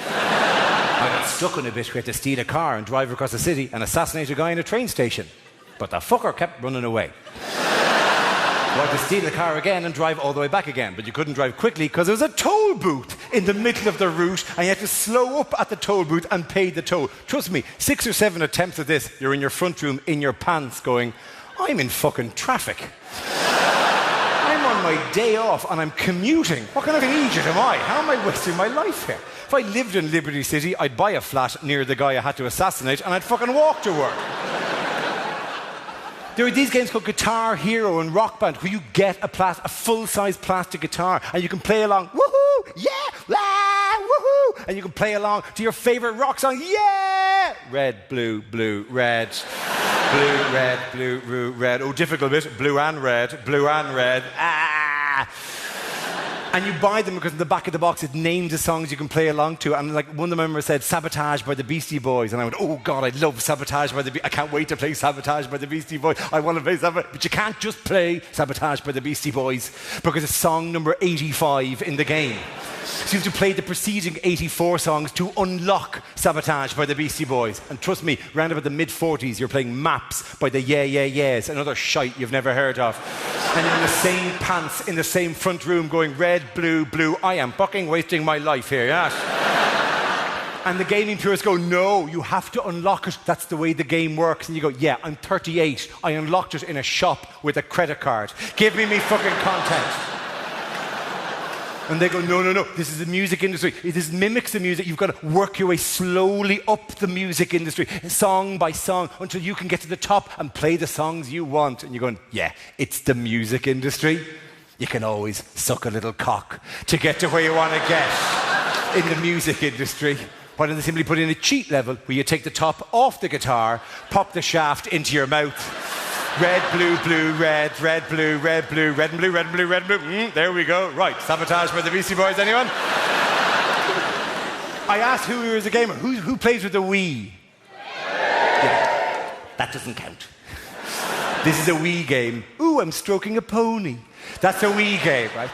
I got stuck on a bit where I had to steal a car and drive across the city and assassinate a guy in a train station. But the fucker kept running away. So I had to steal the car again and drive all the way back again. But you couldn't drive quickly because there was a toll booth in the middle of the route and you had to slow up at the toll booth and pay the toll. Trust me, 6 or 7 attempts at this, you're in your front room, in your pants, going, I'm in fucking traffic. I'm on my day off and I'm commuting. What kind of an idiot am I? How am I wasting my life here? If I lived in Liberty City, I'd buy a flat near the guy I had to assassinate and I'd fucking walk to work. There are these games called Guitar Hero and Rock Band where you get a full-size plastic guitar and you can play along, woohoo, yeah, ah, woohoo, and you can play along to your favourite rock song, yeah! Red, blue, blue, red. Blue, red, blue, red. Oh, difficult bit. Blue and red. Ah! And you buy them because in the back of the box it names the songs you can play along to. And like one of the members said, Sabotage by the Beastie Boys. And I went, oh God, I love Sabotage by the Beastie Boys. I can't wait to play Sabotage by the Beastie Boys. I want to play Sabotage. But you can't just play Sabotage by the Beastie Boys because it's song number 85 in the game. So you have to play the preceding 84 songs to unlock Sabotage by the Beastie Boys. And trust me, round about the mid-40s, you're playing Maps by the Yeah Yeah Yeahs, another shite you've never heard of. And you're in the same pants, in the same front room, going red, blue, blue. I am fucking wasting my life here, yes. And the gaming purists go, no, you have to unlock it. That's the way the game works. And you go, yeah, I'm 38. I unlocked it in a shop with a credit card. Give me fucking content. And they go, no, no, no, this is the music industry. This mimics the music. You've got to work your way slowly up the music industry, song by song, until you can get to the top and play the songs you want. And you're going, yeah, it's the music industry. You can always suck a little cock to get to where you want to get in the music industry. Why don't they simply put in a cheat level where you take the top off the guitar, pop the shaft into your mouth. Red, blue, blue, red, red, blue, red, blue, red and blue, red and blue, red and blue. There we go. Right, Sabotage by the Beastie Boys, anyone? I asked who is a gamer. Who plays with the Wii? Yeah, that doesn't count. This is a Wii game. Ooh, I'm stroking a pony. That's a Wii game, right?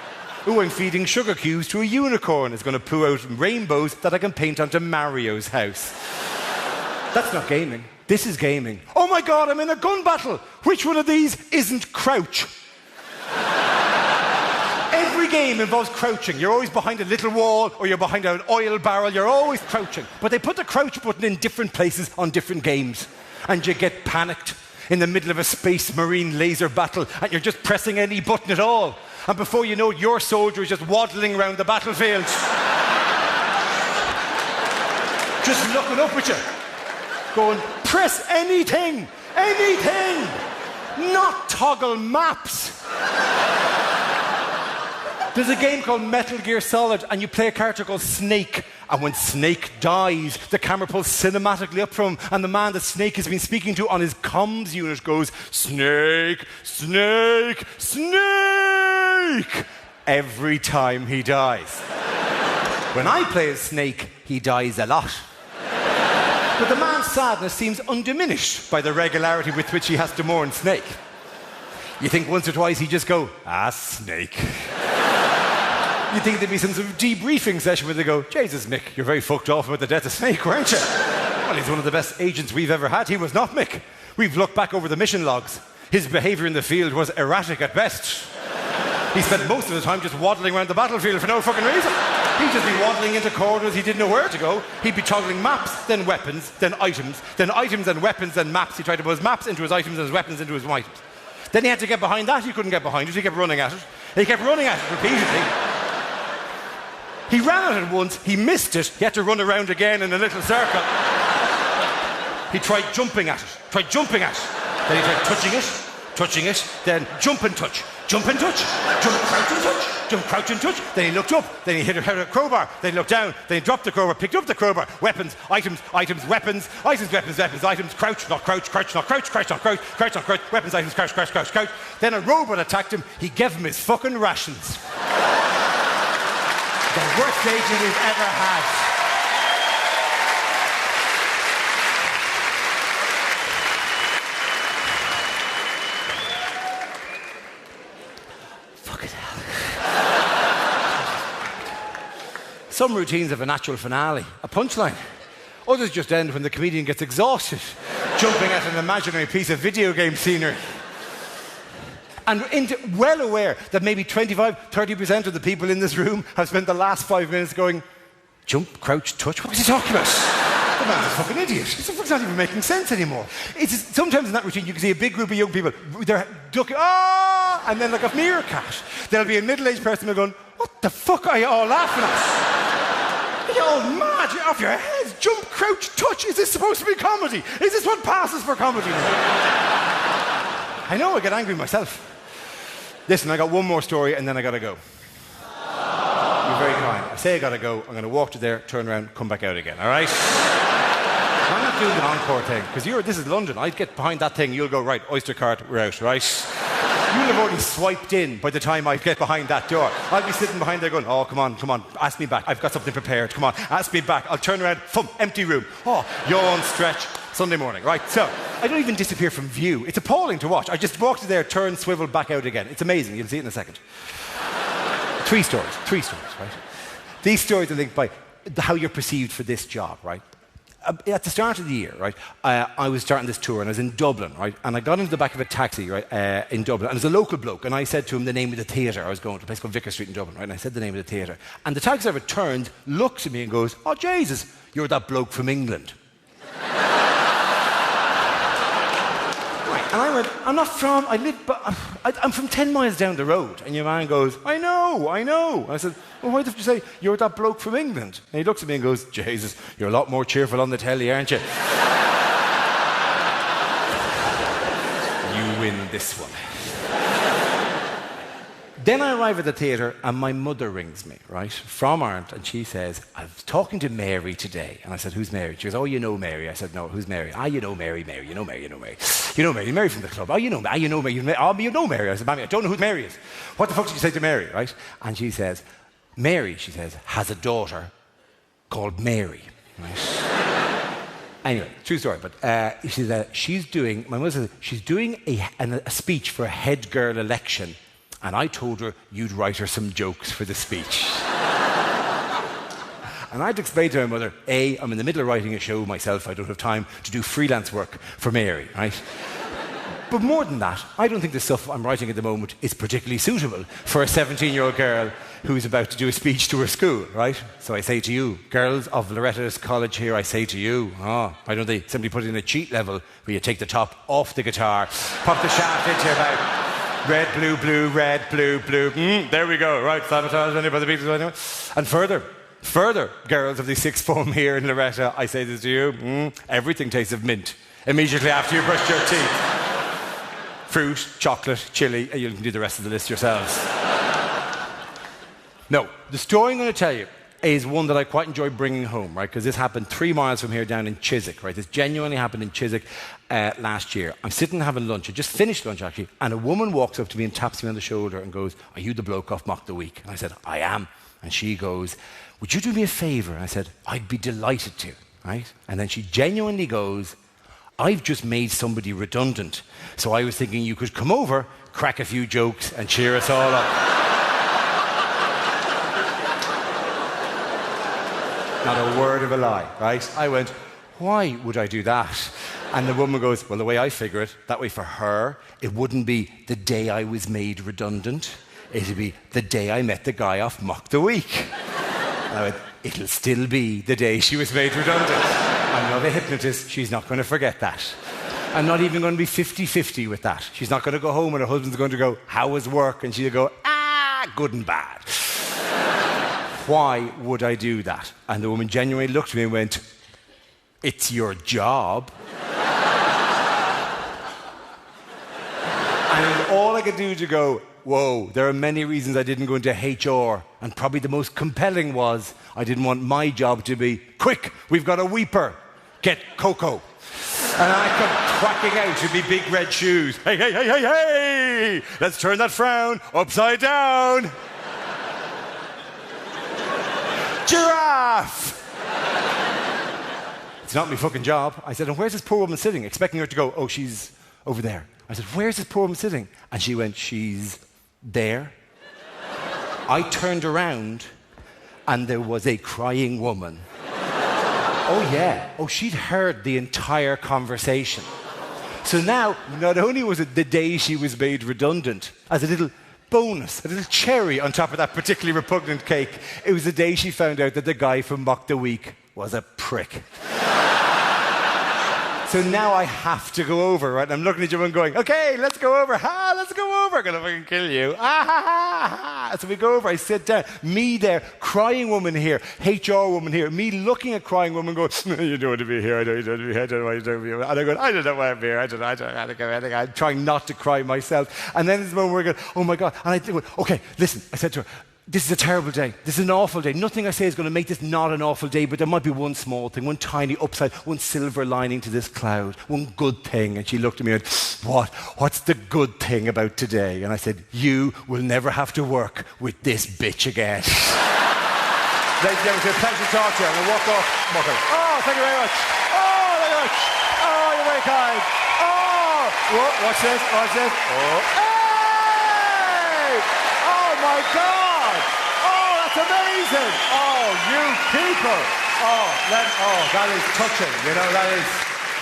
Ooh, I'm feeding sugar cubes to a unicorn. It's going to poo out rainbows that I can paint onto Mario's house. That's not gaming. This is gaming. Oh my God, I'm in a gun battle. Which one of these isn't crouch? Every game involves crouching. You're always behind a little wall or you're behind an oil barrel. You're always crouching. But they put the crouch button in different places on different games. And you get panicked in the middle of a space marine laser battle and you're just pressing any button at all. And before you know it, your soldier is just waddling around the battlefield. Just looking up at you. Going, press anything, anything. Not toggle maps. There's a game called Metal Gear Solid and you play a character called Snake. And when Snake dies, the camera pulls cinematically up from him and the man that Snake has been speaking to on his comms unit goes, Snake, Snake, Snake! Every time he dies. When I play as Snake, he dies a lot. But the man's sadness seems undiminished by the regularity with which he has to mourn Snake. You think once or twice he'd just go, Snake. You'd think there'd be some sort of debriefing session where they go, Jesus, Mick, you're very fucked off about the death of Snake, weren't you? Well, he's one of the best agents we've ever had. He was not, Mick. We've looked back over the mission logs. His behaviour in the field was erratic at best. He spent most of the time just waddling around the battlefield for no fucking reason. He'd just be waddling into corners he didn't know where to go. He'd be toggling maps, then weapons, then items and weapons, then maps. He tried to put his maps into his items and his weapons into his items. Then he had to get behind that. He couldn't get behind it. He kept running at it. He kept running at it repeatedly. He ran at it once, he missed it, he had to run around again in a little circle. He tried jumping at it, Then he tried touching it, then jump and touch, jump, crouch and touch. Then he looked up, then he hit a crowbar, then he looked down, then he dropped the crowbar, picked up the crowbar, weapons, weapons, crouch, not crouch, weapons, items, crouch. Then a robot attacked him, he gave him his fucking rations. The worst agent we've ever had. Fucking hell. Some routines have a natural finale, a punchline. Others just end when the comedian gets exhausted, jumping at an imaginary piece of video game scenery. And well aware that maybe 25-30% of the people in this room have spent the last 5 minutes going, jump, crouch, touch. What was he talking about? The man's a fucking idiot. It's not even making sense anymore. Sometimes in that routine you can see a big group of young people, they're ducking, and then like a meerkat. There'll be a middle-aged person going, what the fuck are you all laughing at? Are you all mad? You're off your heads. Jump, crouch, touch. Is this supposed to be comedy? Is this what passes for comedy? I know, I get angry myself. Listen, I got one more story and then I gotta go. You're very kind. I say I gotta go, I'm gonna walk to there, turn around, come back out again, all right? I'm not doing the encore thing, because this is London. I'd get behind that thing, you'll go, right, Oyster cart, we're out, right? You'll have already swiped in by the time I get behind that door. I'll be sitting behind there going, oh, come on, ask me back. I've got something prepared, come on, ask me back. I'll turn around, empty room. Oh, yawn, stretch, Sunday morning, right? So, I don't even disappear from view. It's appalling to watch. I just walked there, turn, swivel, back out again. It's amazing. You'll see it in a second. Three stories, right? These stories are linked by how you're perceived for this job, right? At the start of the year, right, I was starting this tour and I was in Dublin, right, and I got into the back of a taxi, right, in Dublin, and there's a local bloke, and I said to him the name of the theatre I was going to, a place called Vicar Street in Dublin, right, and I said the name of the theatre, and the taxi driver turned, looks at me and goes, oh, Jesus, you're that bloke from England. And I went, I'm not from, I'm from 10 miles down the road. And your man goes, I know. And I said, well, why did you say, you're that bloke from England? And he looks at me and goes, Jesus, you're a lot more cheerful on the telly, aren't you? You win this one. Then I arrive at the theatre and my mother rings me, right, from Ireland, and she says, I was talking to Mary today. And I said, who's Mary? She goes, oh, you know Mary. I said, no, who's Mary? Ah, you know Mary, Mary, you know Mary, you know Mary. You know Mary, Mary from the club. Oh, you know Mary, you know Mary, you know Mary. I said, Mammy, I don't know who Mary is. What the fuck did you say to Mary, right? And she says, Mary, she says, has a daughter called Mary, right? Anyway, true story, but she said, she's doing, my mother said, she's doing a speech for a head girl election. And I told her you'd write her some jokes for the speech. And I'd explain to my mother, A, I'm in the middle of writing a show myself, I don't have time to do freelance work for Mary, right? But more than that, I don't think the stuff I'm writing at the moment is particularly suitable for a 17-year-old girl who's about to do a speech to her school, right? So I say to you, girls of Loretta's College here, I say to you, why don't they simply put it in a cheat level where you take the top off the guitar, pop the shaft into your mouth, red, blue, blue, red, blue, blue. There we go, right? Sabotage any by the Beatles anyway. And further, girls of the sixth form here in Loretta, I say this to you, everything tastes of mint immediately after you brush your teeth. Fruit, chocolate, chili, and you can do the rest of the list yourselves. No, the story I'm going to tell you is one that I quite enjoy bringing home, right? Because this happened 3 miles from here down in Chiswick, right? This genuinely happened in Chiswick last year. I'm sitting having lunch. I just finished lunch, actually, and a woman walks up to me and taps me on the shoulder and goes, are you the bloke off Mock the Week? And I said, I am. And she goes, would you do me a favour? And I said, I'd be delighted to, right? And then she genuinely goes, I've just made somebody redundant. So I was thinking you could come over, crack a few jokes, and cheer us all up. Not a word of a lie, right? I went, why would I do that? And the woman goes, well, the way I figure it, that way for her, it wouldn't be the day I was made redundant. It'd be the day I met the guy off Mock the Week. And I went, it'll still be the day she was made redundant. I'm not a hypnotist. She's not going to forget that. I'm not even going to be 50-50 with that. She's not going to go home and her husband's going to go, how was work? And she'll go, good and bad. Why would I do that? And the woman genuinely looked at me and went, it's your job. And all I could do to go, whoa, there are many reasons I didn't go into HR. And probably the most compelling was I didn't want my job to be, quick, we've got a weeper, get cocoa. And I come quacking out in my big red shoes. Hey, hey, hey, hey, hey! Let's turn that frown upside down. Giraffe! It's not my fucking job. I said, and where's this poor woman sitting? Expecting her to go, oh, she's over there. I said, where's this poor woman sitting? And she went, she's there. I turned around and there was a crying woman. Oh, yeah. Oh, she'd heard the entire conversation. So now, not only was it the day she was made redundant, as a little bonus, a little cherry on top of that particularly repugnant cake, it was the day she found out that the guy from Mock the Week was a prick. So now I have to go over, right? And I'm looking at you and going, okay, let's go over. Ha, let's go over. I'm going to fucking kill you. Ah, ha, ha, ha. So we go over, I sit down. Me there, crying woman here, HR woman here. Me looking at crying woman going, you don't want to be here. I don't want to be here. I don't know why you don't want to be here. And I go, I don't know why I'm here. I don't know. I'm trying not to cry myself. And then there's the moment where I go, oh my God. And I think, okay, listen. I said to her, this is a terrible day. This is an awful day. Nothing I say is going to make this not an awful day, but there might be one small thing, one tiny upside, one silver lining to this cloud, one good thing. And she looked at me and went, what's the good thing about today? And I said, you will never have to work with this bitch again. Ladies and gentlemen, it's a pleasure to talk to you. I'm going to walk off. Oh, thank you very much. Oh, thank you very much. Oh, you're very kind. Oh, what's this? What's this? Oh, hey! Oh, my God. Oh, that's amazing! Oh, you people! Oh, that is touching. You know, that is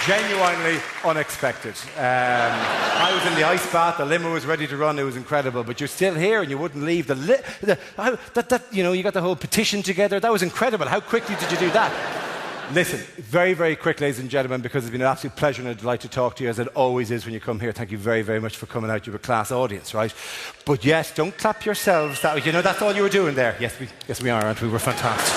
genuinely unexpected. I was in the ice bath. The limo was ready to run. It was incredible. But you're still here, and you wouldn't leave. You know, you got the whole petition together. That was incredible. How quickly did you do that? Listen, very, very quick, ladies and gentlemen, because it's been an absolute pleasure and a delight to talk to you, as it always is when you come here. Thank you very, very much for coming out. You're a class audience, right? But yes, don't clap yourselves. That's all you were doing there. Yes, we are, aren't we? We're fantastic.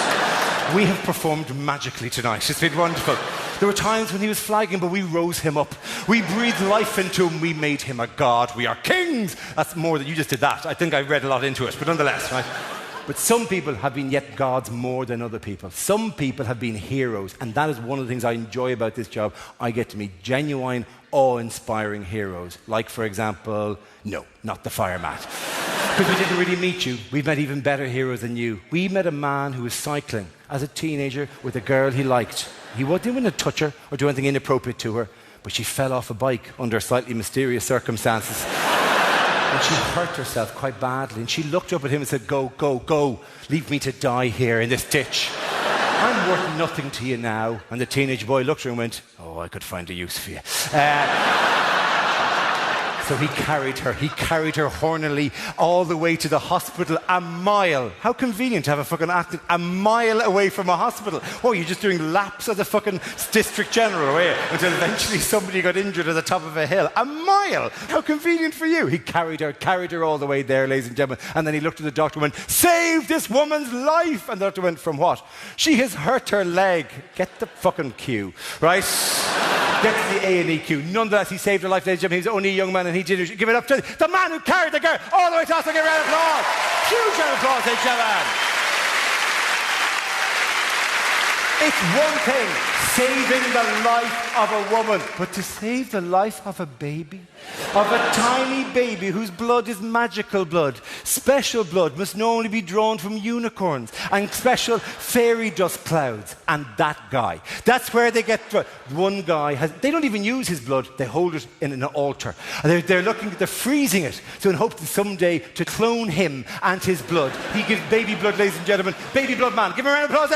We have performed magically tonight. It's been wonderful. There were times when he was flagging, but we rose him up. We breathed life into him. We made him a god. We are kings. That's more than you just did that. I think I read a lot into it, but nonetheless, right? But some people have been yet gods more than other people. Some people have been heroes, and that is one of the things I enjoy about this job. I get to meet genuine, awe-inspiring heroes. Like, for example, no, not the fireman. Because we didn't really meet you. We've met even better heroes than you. We met a man who was cycling as a teenager with a girl he liked. He didn't want to touch her or do anything inappropriate to her, but she fell off a bike under slightly mysterious circumstances. And she hurt herself quite badly. And she looked up at him and said, go, go, go. Leave me to die here in this ditch. I'm worth nothing to you now. And the teenage boy looked at her and went, oh, I could find a use for you. So he carried her hornily all the way to the hospital, a mile. How convenient to have a fucking athlete a mile away from a hospital. Oh, you're just doing laps as a fucking district general, were you? Until eventually somebody got injured at the top of a hill. A mile! How convenient for you. He carried her all the way there, ladies and gentlemen. And then he looked at the doctor and went, save this woman's life! And the doctor went, from what? She has hurt her leg. Get the fucking cue, right? Get to the A&E queue. Nonetheless, he saved her life, ladies and gentlemen. He was only a young man, and he did it. Give it up to the man who carried the girl all the way to us. Give a round of applause. Huge round of applause, ladies and gentlemen. It's one thing, saving the life of a woman, but to save the life of a baby, of a tiny baby whose blood is magical blood, special blood must only be drawn from unicorns and special fairy dust clouds. And that guy, that's where they get one guy they don't even use his blood, they hold it in an altar. And they're freezing it, so in hopes that someday to clone him and his blood. He gives baby blood, ladies and gentlemen. Baby blood man. Give him a round of applause.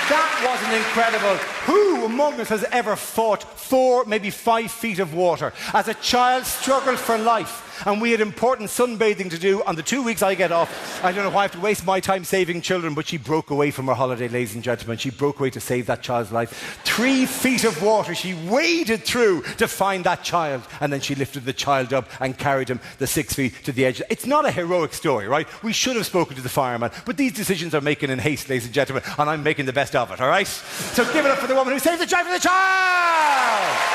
That wasn't incredible. Who among us has ever fought 4, maybe 5 feet of water? As a child, struggled for life. And we had important sunbathing to do on the 2 weeks I get off. I don't know why I have to waste my time saving children, but she broke away from her holiday, ladies and gentlemen. She broke away to save that child's life. 3 feet of water she waded through to find that child. And then she lifted the child up and carried him the 6 feet to the edge. It's not a heroic story, right? We should have spoken to the fireman. But these decisions are making in haste, ladies and gentlemen, and I'm making the best of it, all right? So give it up for the woman who saved the child for the child!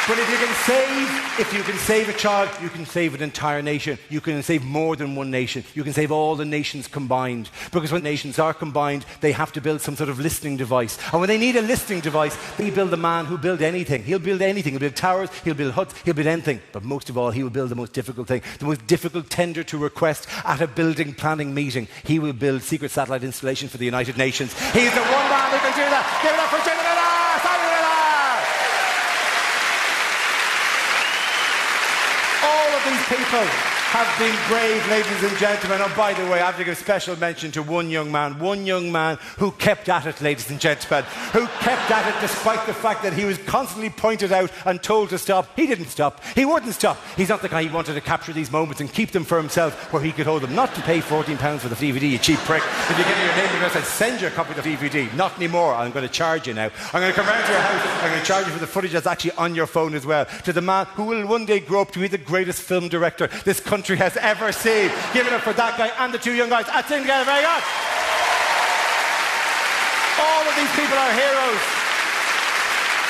But if you can save a child, you can save an entire nation. You can save more than one nation. You can save all the nations combined. Because when nations are combined, they have to build some sort of listening device. And when they need a listening device, they build a man who builds anything. He'll build anything. He'll build towers, he'll build huts, he'll build anything. But most of all, he will build the most difficult thing, the most difficult tender to request at a building planning meeting. He will build secret satellite installation for the United Nations. He's the one man who can do that. Give it up for Jimmy Dara! These people have been brave, ladies and gentlemen. And by the way, I have to give special mention to one young man who kept at it, ladies and gentlemen, who kept at it despite the fact that he was constantly pointed out and told to stop. He didn't stop. He wouldn't stop. He's not the guy who wanted to capture these moments and keep them for himself where he could hold them. Not to pay £14 for the DVD, you cheap prick. If you give me your name and address, I'd send you a copy of the DVD. Not anymore. I'm going to charge you now. I'm going to come round to your house. I'm going to charge you for the footage that's actually on your phone as well. To the man who will one day grow up to be the greatest film director this country has ever seen. Give it up for that guy and the 2 young guys. Sing together, very good. All of these people are heroes.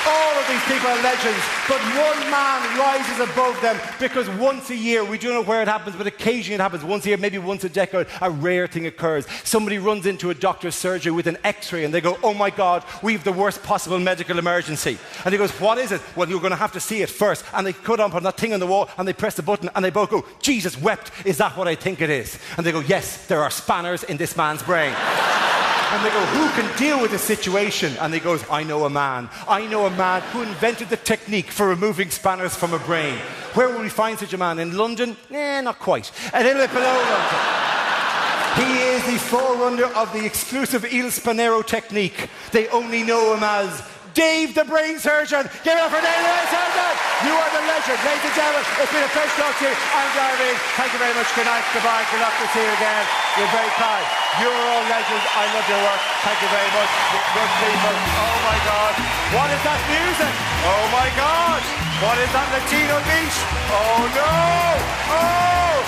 All of these people are legends, but one man rises above them because once a year, we don't know where it happens, but occasionally it happens. Once a year, maybe once a decade, a rare thing occurs. Somebody runs into a doctor's surgery with an x-ray and they go, oh my God, we have the worst possible medical emergency. And he goes, what is it? Well, you're going to have to see it first. And they cut up on that thing on the wall and they press the button and they both go, Jesus wept, is that what I think it is? And they go, yes, there are spanners in this man's brain. And they go, who can deal with this situation? And he goes, I know a man who invented the technique for removing spanners from a brain. Where will we find such a man? In London? Not quite. A little bit below London. He is the forerunner of the exclusive Il Spanero technique. They only know him as Dave the brain surgeon. Give it up for Dave the brain surgeon. You are the legend. Ladies and gentlemen, it's been a pleasure to talk to you. I'm Dara. Thank you very much. Good night. Goodbye. Good luck to see you again. You're very kind. You're all legends. I love your work. Thank you very much. Good people. Oh my God. What is that music? Oh my God. What is that Latino beat? Oh no. Oh.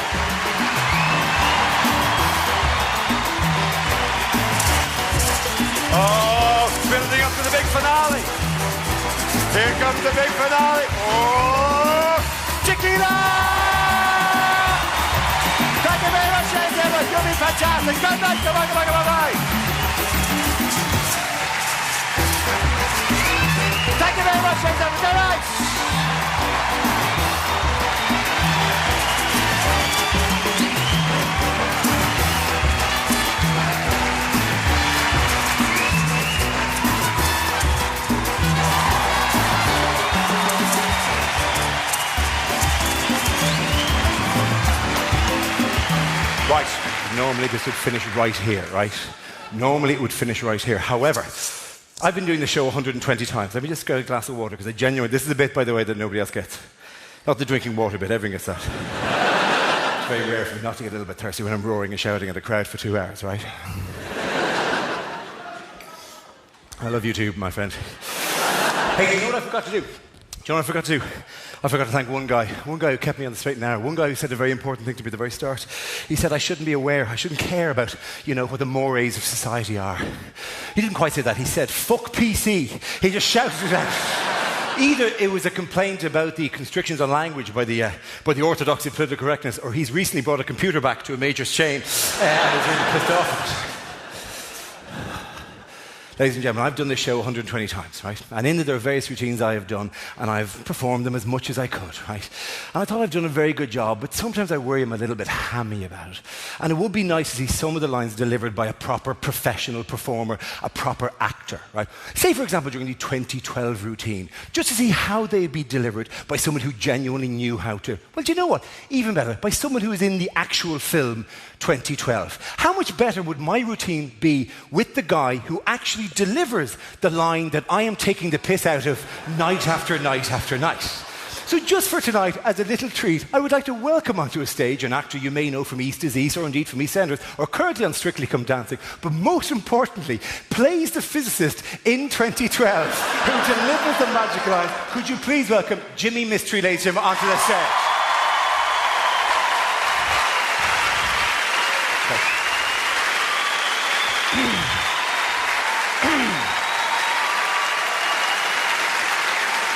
Oh, building up to the big finale. Here comes the big finale. Oh, Chiquita! Thank you very much, ladies and gentlemen. You'll be fantastic. Good night. Bye-bye. Thank you very much, ladies and gentlemen. Good night. Right, normally this would finish right here, right? Normally it would finish right here. However, I've been doing the show 120 times. Let me just get a glass of water, because I genuinely, this is a bit, by the way, that nobody else gets. Not the drinking water bit, everyone gets that. It's very rare for me not to get a little bit thirsty when I'm roaring and shouting at a crowd for 2 hours, right? I love you too, my friend. Hey, you know what I forgot to do? Do you know what I forgot to do? I forgot to thank one guy who kept me on the straight and narrow, one guy who said a very important thing to me at the very start. He said I shouldn't be aware, I shouldn't care about, what the mores of society are. He didn't quite say that, he said, fuck PC. He just shouted it out. Either it was a complaint about the constrictions on language by the orthodoxy of political correctness, or he's recently brought a computer back to a major chain and is really pissed off. Ladies and gentlemen, I've done this show 120 times, right? And in there are various routines I have done, and I've performed them as much as I could, right? And I thought I've done a very good job, but sometimes I worry I'm a little bit hammy about it. And it would be nice to see some of the lines delivered by a proper professional performer, a proper actor, right? Say, for example, during the 2012 routine, just to see how they'd be delivered by someone who genuinely knew how to. Well, do you know what? Even better, by someone who was in the actual film 2012. How much better would my routine be with the guy who actually delivers the line that I am taking the piss out of night after night after night? So just for tonight, as a little treat, I would like to welcome onto a stage an actor you may know from East is East, or indeed from EastEnders, or currently on Strictly Come Dancing, but most importantly, plays the physicist in 2012, who delivers the magic line. Could you please welcome Jimmy Mystery, ladies and gentlemen, onto the stage?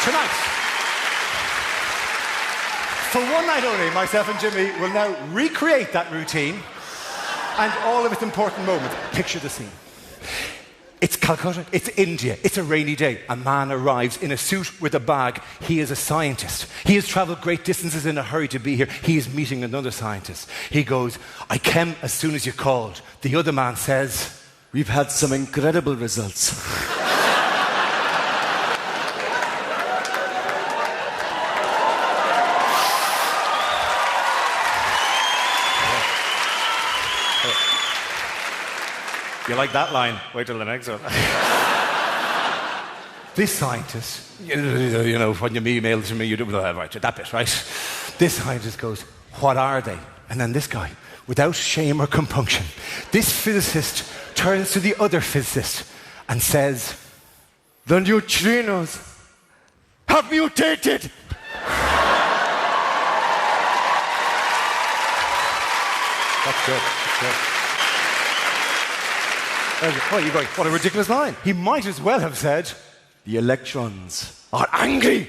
Tonight, for one night only, myself and Jimmy will now recreate that routine and all of its important moments. Picture the scene. It's Calcutta, it's India, it's a rainy day. A man arrives in a suit with a bag. He is a scientist. He has travelled great distances in a hurry to be here. He is meeting another scientist. He goes, I came as soon as you called. The other man says, we've had some incredible results. You like that line? Wait till the next one. This scientist, when you email to me, you do right, that bit, right? This scientist goes, what are they? And then this guy, without shame or compunction, this physicist turns to the other physicist and says, the neutrinos have mutated. That's good. That's good. Oh, you're going, what a ridiculous line. He might as well have said, the electrons are angry.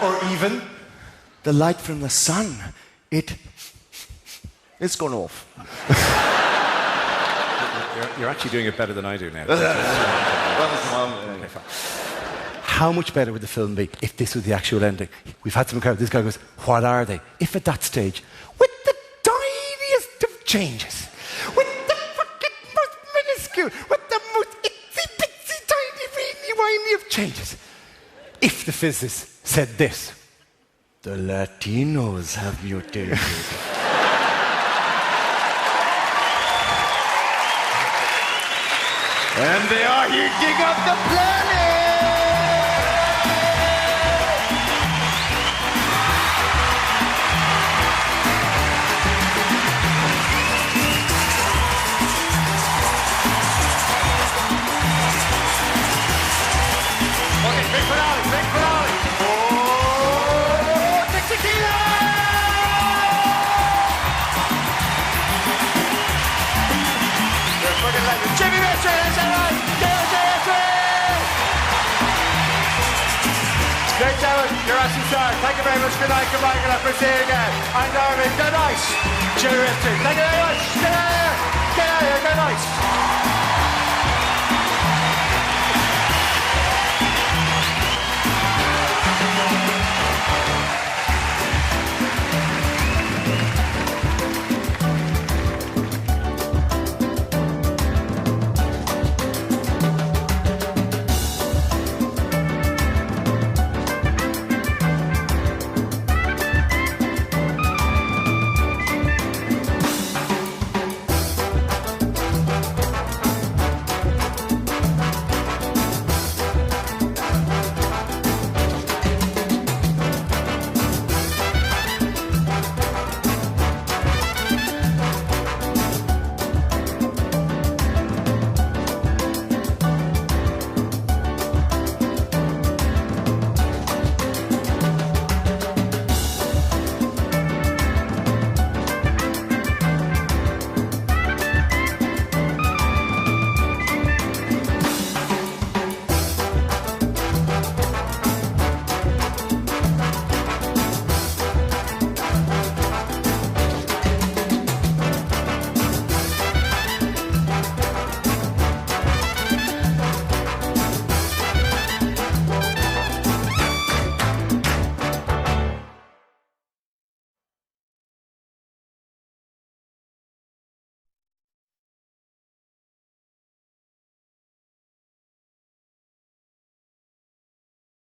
Or even, the light from the sun, it's gone off. You're actually doing it better than I do now. How much better would the film be if this was the actual ending? We've had some crowd, this guy goes, what are they? If at that stage, with the tiniest of changes, with the most itsy-bitsy, tiny, weeny-whiny of changes. If the physicist said this, the Latinos have mutated. And they are heating up the planet! Okay, big finale, big finale! Oh, big tequila! You're a fucking legend. Jimmy Mitchell, is that right? Great job, you're a star. Thank you very much. Good night, goodbye, good night. We'll see you again. I'm Dara. Good night. Jimmy Mitchell. Thank you very much.